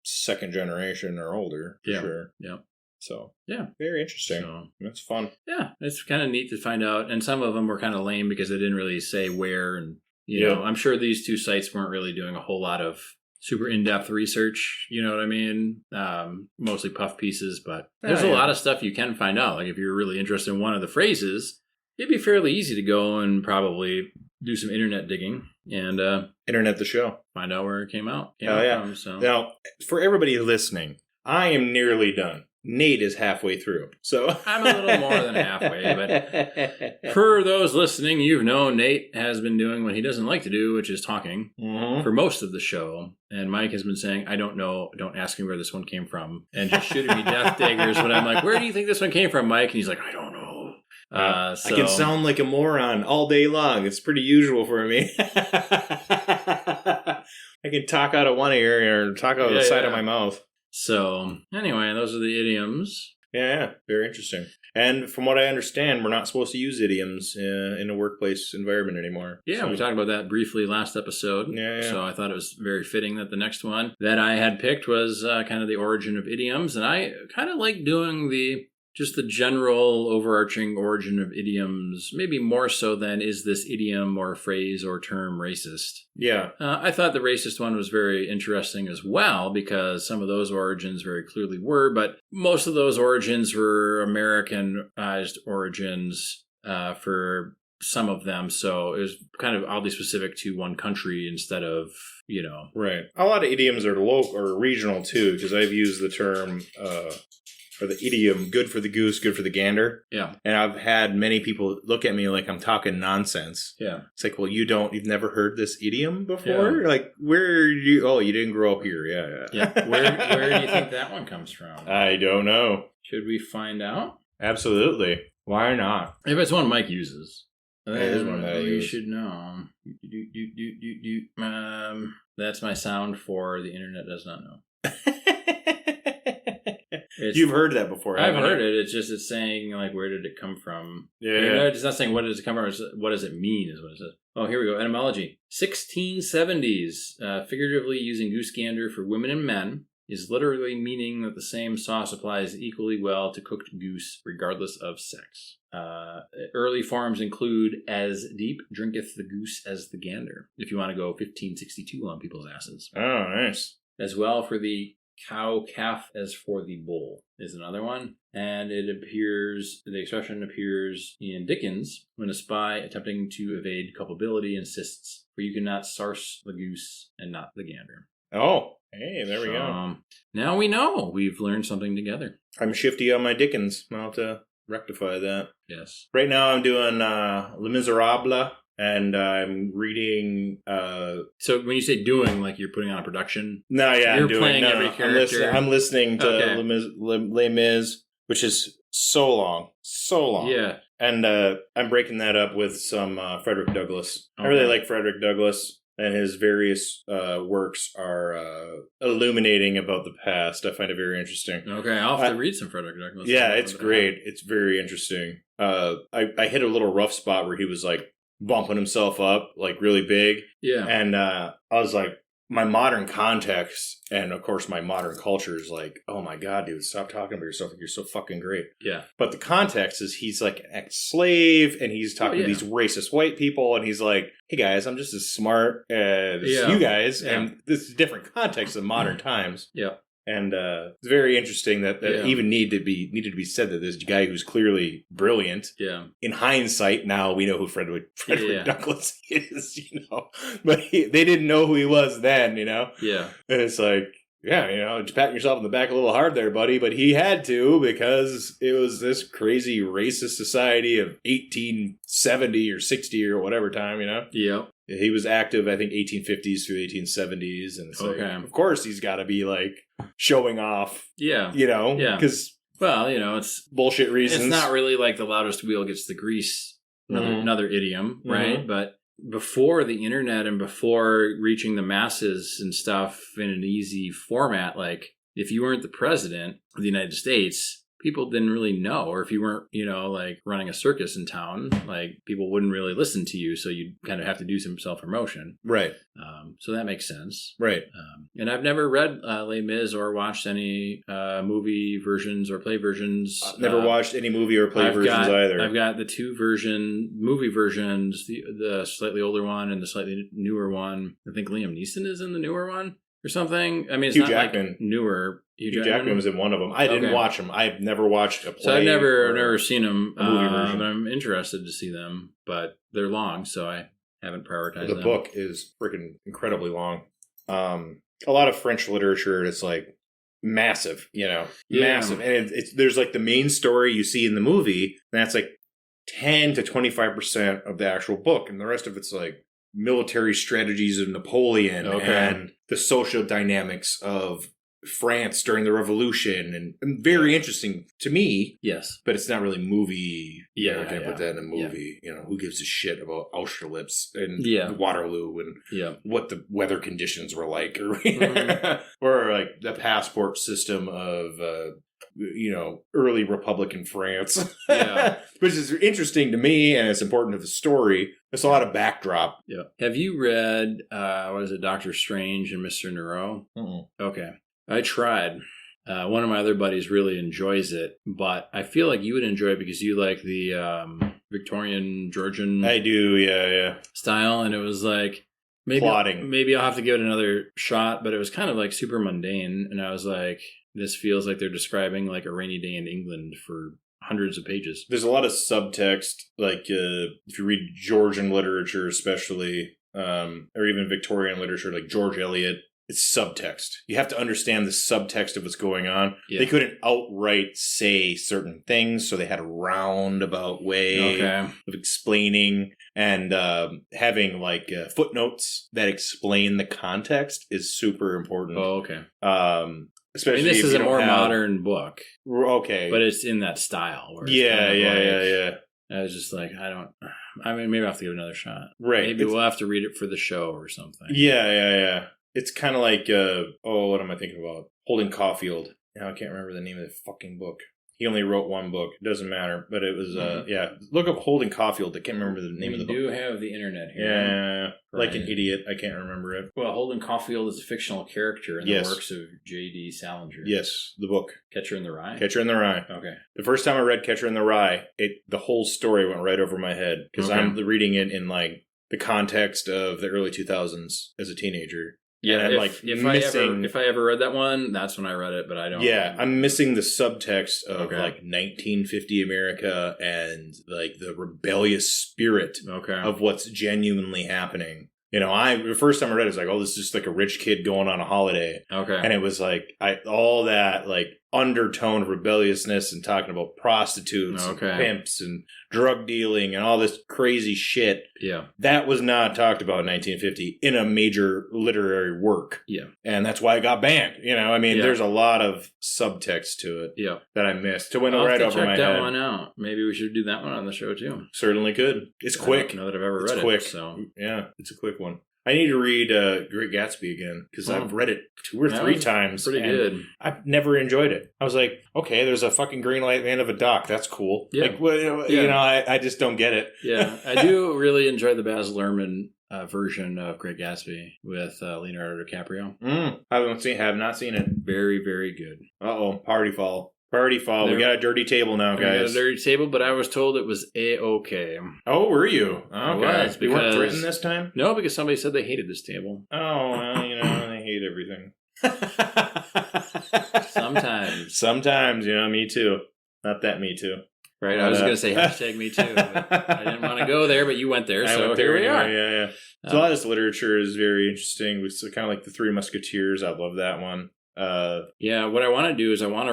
second generation or older, for sure. Yeah. So, yeah, very interesting. So, that's fun. Yeah, it's kind of neat to find out. And some of them were kind of lame because they didn't really say where. And, you know, I'm sure these two sites weren't really doing a whole lot of super in-depth research. You know what I mean? Mostly puff pieces, but there's a lot of stuff you can find out. Like if you're really interested in one of the phrases, it'd be fairly easy to go and probably do some internet digging and internet the show. Find out where it came out. From, so. Now, for everybody listening, I am nearly done. Nate is halfway through. So I'm a little more than halfway, but for those listening, you've known Nate has been doing what he doesn't like to do, which is talking for most of the show. And Mike has been saying, I don't know, don't ask me where this one came from, and just shooting me death daggers when I'm like, where do you think this one came from, Mike? And he's like, I don't know. I can sound like a moron all day long. It's pretty usual for me. I can talk out of one ear or talk out of the side of my mouth. So, anyway, those are the idioms. Yeah, very interesting. And from what I understand, we're not supposed to use idioms in a workplace environment anymore. Yeah, we talked about that briefly last episode. Yeah. So I thought it was very fitting that the next one that I had picked was kind of the origin of idioms. And I kind of like doing the general overarching origin of idioms, maybe more so than is this idiom or phrase or term racist. Yeah. I thought the racist one was very interesting as well because some of those origins very clearly were, but most of those origins were Americanized origins for some of them. So it was kind of oddly specific to one country instead of, Right. A lot of idioms are local or regional too, because I've used the term... or the idiom, good for the goose, good for the gander. Yeah. And I've had many people look at me like I'm talking nonsense. Yeah. It's like, well, you've never heard this idiom before? Yeah. Like, you didn't grow up here. Yeah. Where do you think that one comes from? I don't know. Should we find out? Absolutely. Why not? If it's one Mike uses. It is one that I use. You should know. That's my sound for the internet does not know. You've heard that before. I've heard it. It's saying like, where did it come from? Yeah. It's not saying what does it come from. It's what does it mean is what it says. Oh, here we go. Etymology. 1670s. Figuratively using goose gander for women and men is literally meaning that the same sauce applies equally well to cooked goose regardless of sex. Early forms include as deep drinketh the goose as the gander. If you want to go 1562 on people's asses. Oh, nice. As well for the cow calf as for the bull is another one. And the expression appears in Dickens when a spy attempting to evade culpability insists, for you cannot sarce the goose and not the gander. Oh, hey, there we go. Now we know. We've learned something together. I'm shifty on my Dickens. I'll have to rectify that. Yes. Right now I'm doing Les Miserables. And I'm reading... So when you say doing, like you're putting on a production? No, yeah, you're playing every character. I'm listening to Les Mis, which is so long. Yeah. And I'm breaking that up with some Frederick Douglass. Okay. I really like Frederick Douglass, and his various works are illuminating about the past. I find it very interesting. Okay, I'll have to read some Frederick Douglass. Yeah, it's great. It's very interesting. I hit a little rough spot where he was like, bumping himself up like really big. Yeah. And I was like, my modern context and of course my modern culture is like, oh my God, dude, stop talking about yourself. You're so fucking great. Yeah. But the context is he's like an ex-slave and he's talking to these racist white people and he's like, hey guys, I'm just as smart as you guys. Yeah. And this is a different context of modern times. Yeah. And it's very interesting that even needed to be said that this guy who's clearly brilliant. Yeah. In hindsight, now we know who Frederick Douglass is, But they didn't know who he was then, Yeah. And it's like, yeah, just patting yourself on the back a little hard there, buddy. But he had to because it was this crazy racist society of 1870 or 60 or whatever time, Yeah. He was active, I think, 1850s through 1870s. And it's like, of course, he's got to be like showing off. Yeah. Yeah. Because, well, it's bullshit reasons. It's not really like the loudest wheel gets the grease. Another idiom, right? But before the internet and before reaching the masses and stuff in an easy format, like if you weren't the president of the United States, people didn't really know. Or if you weren't, like running a circus in town, like people wouldn't really listen to you. So you'd kind of have to do some self-promotion. Right. So that makes sense. Right. And I've never read Les Mis or watched any movie versions or play versions. Never watched any movie or play versions either. I've got the two movie versions, the slightly older one and the slightly newer one. I think Liam Neeson is in the newer one or something. I mean, it's Hugh not Jackman. Like newer. Hugh Jackman was in one of them. I didn't watch them. I've never watched a play. So I've never seen them. Movie version. I'm interested to see them, but they're long, so I haven't prioritized them. The book is freaking incredibly long. A lot of French literature is like massive, massive. And there's like the main story you see in the movie, and that's like 10 to 25% of the actual book, and the rest of it's like military strategies of Napoleon and the social dynamics of France during the Revolution, and very interesting to me. Yes, but it's not really movie. Yeah, I can't put that in a movie. Yeah. Who gives a shit about Austerlitz and Waterloo and what the weather conditions were like, or or like the passport system of early Republican France. Which is interesting to me, and it's important to the story. There's a lot of backdrop. Yeah. Have you read Doctor Strange and Mr. Moreau? Okay. I tried. One of my other buddies really enjoys it, but I feel like you would enjoy it because you like the Victorian Georgian. I do, yeah. Style, and it was like maybe I'll have to give it another shot, but it was kind of like super mundane, and I was like, this feels like they're describing like a rainy day in England for hundreds of pages. There's a lot of subtext, like if you read Georgian literature, especially, or even Victorian literature, like George Eliot. It's subtext. You have to understand the subtext of what's going on. Yeah. They couldn't outright say certain things, so they had a roundabout way of explaining, and having like footnotes that explain the context is super important. Oh, okay. Especially this is a more modern book. Okay. But it's in that style. Where Yeah. I was just like, maybe I'll have to give it another shot. Right. Maybe we'll have to read it for the show or something. Yeah. It's kind of like, what am I thinking about? Holden Caulfield. Now I can't remember the name of the fucking book. He only wrote one book. It doesn't matter. But it was, Look up Holden Caulfield. I can't remember the name of the book. We do have the internet here. Yeah. Like an idiot. I can't remember it. Well, Holden Caulfield is a fictional character in the works of J.D. Salinger. Yes, the book. Catcher in the Rye? Catcher in the Rye. Okay. The first time I read Catcher in the Rye, the whole story went right over my head. Because I'm reading it in like the context of the early 2000s as a teenager. Yeah, if I ever read that one, that's when I read it, but I don't. Yeah, I'm missing the subtext of like 1950 America and like the rebellious spirit of what's genuinely happening. The first time I read it, I was like, oh, this is just like a rich kid going on a holiday. Okay. And it was like, all that like undertone of rebelliousness and talking about prostitutes and pimps and drug dealing and all this crazy shit. Yeah. That was not talked about in 1950 in a major literary work. Yeah. And that's why it got banned. There's a lot of subtext to it that I missed. It went right over my head. Check that one out. Maybe we should do that one on the show too. Certainly could. It's quick. I don't know that I've ever read it. Quick. So. Yeah, it's a quick one. I need to read Great Gatsby again because I've read it 2 or 3 times. Pretty good. I've never enjoyed it. I was like, okay, there's a fucking green light at the end of a dock. That's cool. Yeah. I just don't get it. Yeah, I do really enjoy the Baz Luhrmann version of Great Gatsby with Leonardo DiCaprio. Have not seen it. Very, very good. Party fall. We got a dirty table now, guys. We got a dirty table, but I was told it was A-okay. Oh, were you? Okay. I was, you weren't threatened this time? No, because somebody said they hated this table. Oh, well, they hate everything. Sometimes, me too. Not that me too. Right, I was going to say hashtag me too. I didn't want to go there, but you went there, so here we are. Yeah. So a lot of this literature is very interesting. It's kind of like the Three Musketeers. I love that one. Yeah, what I want to do is I would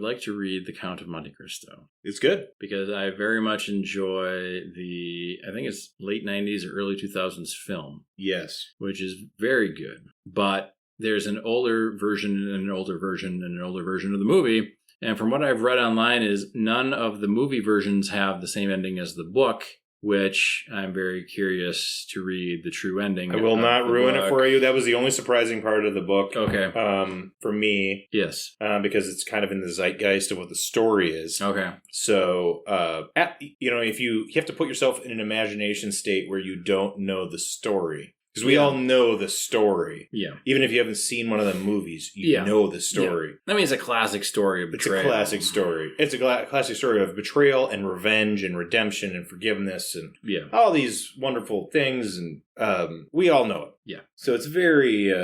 like to read The Count of Monte Cristo. It's good. Because I very much enjoy I think it's late 90s or early 2000s film. Yes. Which is very good. But there's an older version and an older version and an older version of the movie. And from what I've read online is none of the movie versions have the same ending as the book, which I'm very curious to read the true ending. I will not ruin it for you. That was the only surprising part of the book. Okay. For me. Yes. Because it's kind of in the zeitgeist of what the story is. Okay. So, if you have to put yourself in an imagination state where you don't know the story. Because we all know the story. Yeah. Even if you haven't seen one of the movies, you know the story. Yeah. I mean, it's a classic story of betrayal. It's a classic story. It's a classic story of betrayal and revenge and redemption and forgiveness and all these wonderful things. And we all know it. Yeah. So it's very...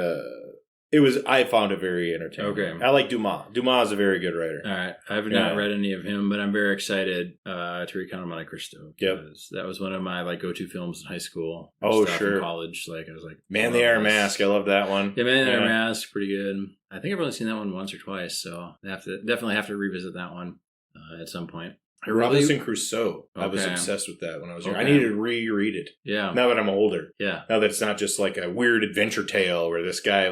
I found it very entertaining. Okay. I like Dumas. Dumas is a very good writer. All right. I have not read any of him, but I'm very excited to read Count of Monte Cristo. Yep. That was one of my go-to films in high school. Oh, sure. In college. I was like... Man in the Iron Mask. I love that one. Yeah, Man in the Iron Mask. Pretty good. I think I've only seen that one once or twice, so I definitely have to revisit that one at some point. Robinson Crusoe. Okay. I was obsessed with that when I was young. I needed to reread it. Yeah. Now that I'm older. Yeah. Now that it's not just like a weird adventure tale where this guy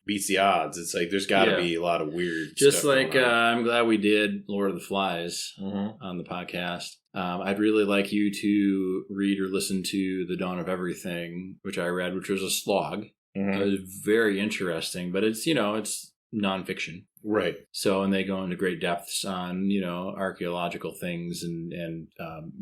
beats the odds. It's there's got to be a lot of weird just stuff. I'm glad we did Lord of the Flies on the podcast. I'd really like you to read or listen to The Dawn of Everything, which I read, which was a slog. Mm-hmm. It was very interesting, but it's nonfiction. Right. So, and they go into great depths on, archaeological things and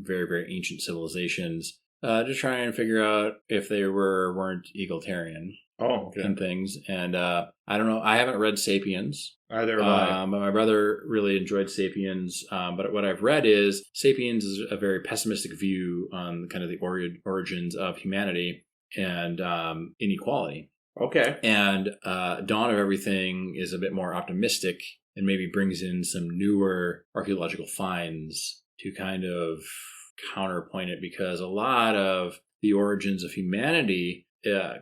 very, very ancient civilizations to try and figure out if they weren't egalitarian. Oh, okay. And things. And I don't know. I haven't read Sapiens. Either have I. But my brother really enjoyed Sapiens. But what I've read is Sapiens is a very pessimistic view on kind of the origins of humanity and inequality. Okay. And Dawn of Everything is a bit more optimistic and maybe brings in some newer archaeological finds to kind of counterpoint it, because a lot of the origins of humanity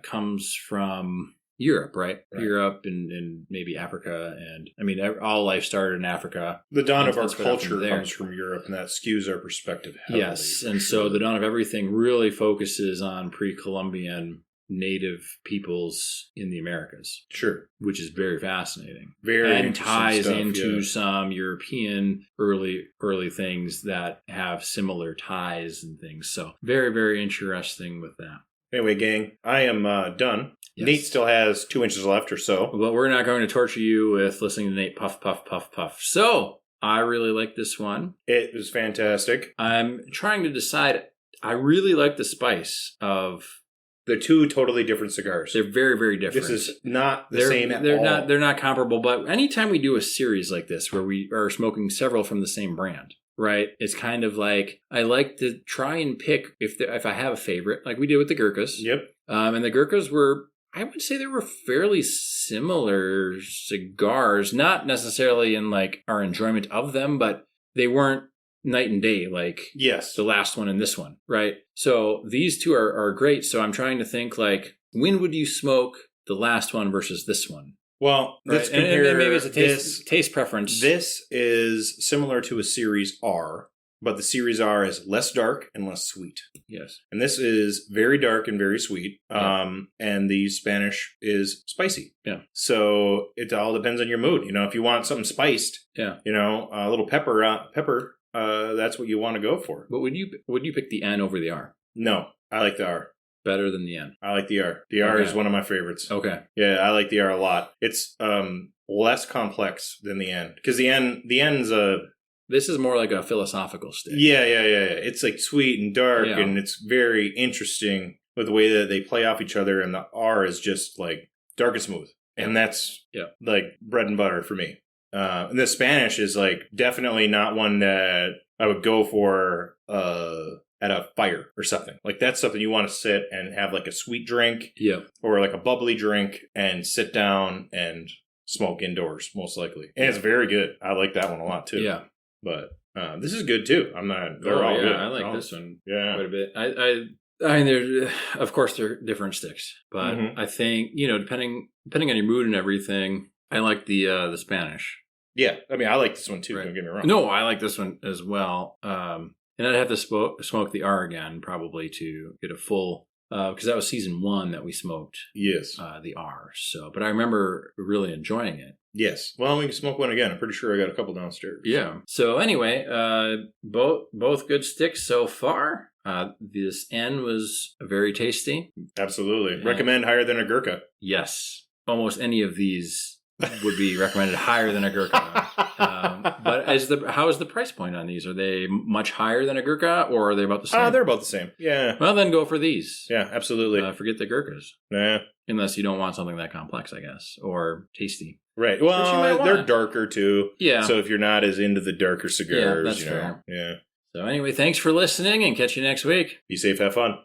comes from Europe, right? Europe and maybe Africa. And I mean, all life started in Africa. The dawn of our culture comes from Europe, and that skews our perspective heavily. Yes. And so the Dawn of Everything really focuses on pre-Columbian native peoples in the Americas. Sure. Which is very fascinating. Very and ties stuff, into some European early things that have similar ties and things. So very, very interesting with that. Anyway, gang, I am done. Yes. Nate still has 2 inches left or so. But we're not going to torture you with listening to Nate puff, puff, puff, puff. So I really like this one. It was fantastic. I'm trying to decide. I really like the spice of... They're two totally different cigars. They're very, very different. This is not the same at all. They're not comparable, but anytime we do a series like this where we are smoking several from the same brand, right? It's kind of like, I like to try and pick, if I have a favorite, like we did with the Gurkhas. Yep. And the Gurkhas were, I would say they were fairly similar cigars, not necessarily in our enjoyment of them, but they weren't night and day, yes, the last one and this one, right? So these two are great. So I'm trying to think when would you smoke the last one versus this one? Well, let's compare. And maybe it's a taste preference. This is similar to a Series R, but the Series R is less dark and less sweet. Yes. And this is very dark and very sweet. Yeah. And the Spanish is spicy. Yeah. So it all depends on your mood. If you want something spiced, a little pepper, that's what you want to go for. But would you pick the N over the R? No, I like the R. Better than the N? I like the R. The R is one of my favorites. Okay. Yeah, I like the R a lot. It's less complex than the N. Because the N's This is more like a philosophical stick. Yeah. It's sweet and dark, and it's very interesting with the way that they play off each other, and the R is just dark and smooth. And that's bread and butter for me. And the Spanish is definitely not one that I would go for at a fire or something. That's something you want to sit and have a sweet drink, or a bubbly drink, and sit down and smoke indoors, most likely. And it's very good. I like that one a lot too. Yeah, but this is good too. I'm not. They're all good. I like this one quite a bit. I mean, there's, of course, there are different sticks, but I think, depending on your mood and everything, I like the Spanish. Yeah, I mean, I like this one too. Right. Don't get me wrong. No, I like this one as well. And I'd have to smoke the R again probably to get a full, because that was season 1 that we smoked. Yes, the R. So, but I remember really enjoying it. Yes. Well, we can smoke one again. I'm pretty sure I got a couple downstairs. Yeah. So anyway, both good sticks so far. This N was very tasty. Absolutely. And recommend higher than a Gurkha. Yes. Almost any of these would be recommended higher than a Gurkha. But how is the price point on these? Are they much higher than a Gurkha, or are they about the same? They're about the same. Yeah. Well, then go for these. Yeah, absolutely. Forget the Gurkhas. Nah. Unless you don't want something that complex, I guess, or tasty. Right. Well, they're darker too. Yeah. So if you're not as into the darker cigars, that's fair. Yeah. So anyway, thanks for listening, and catch you next week. Be safe. Have fun.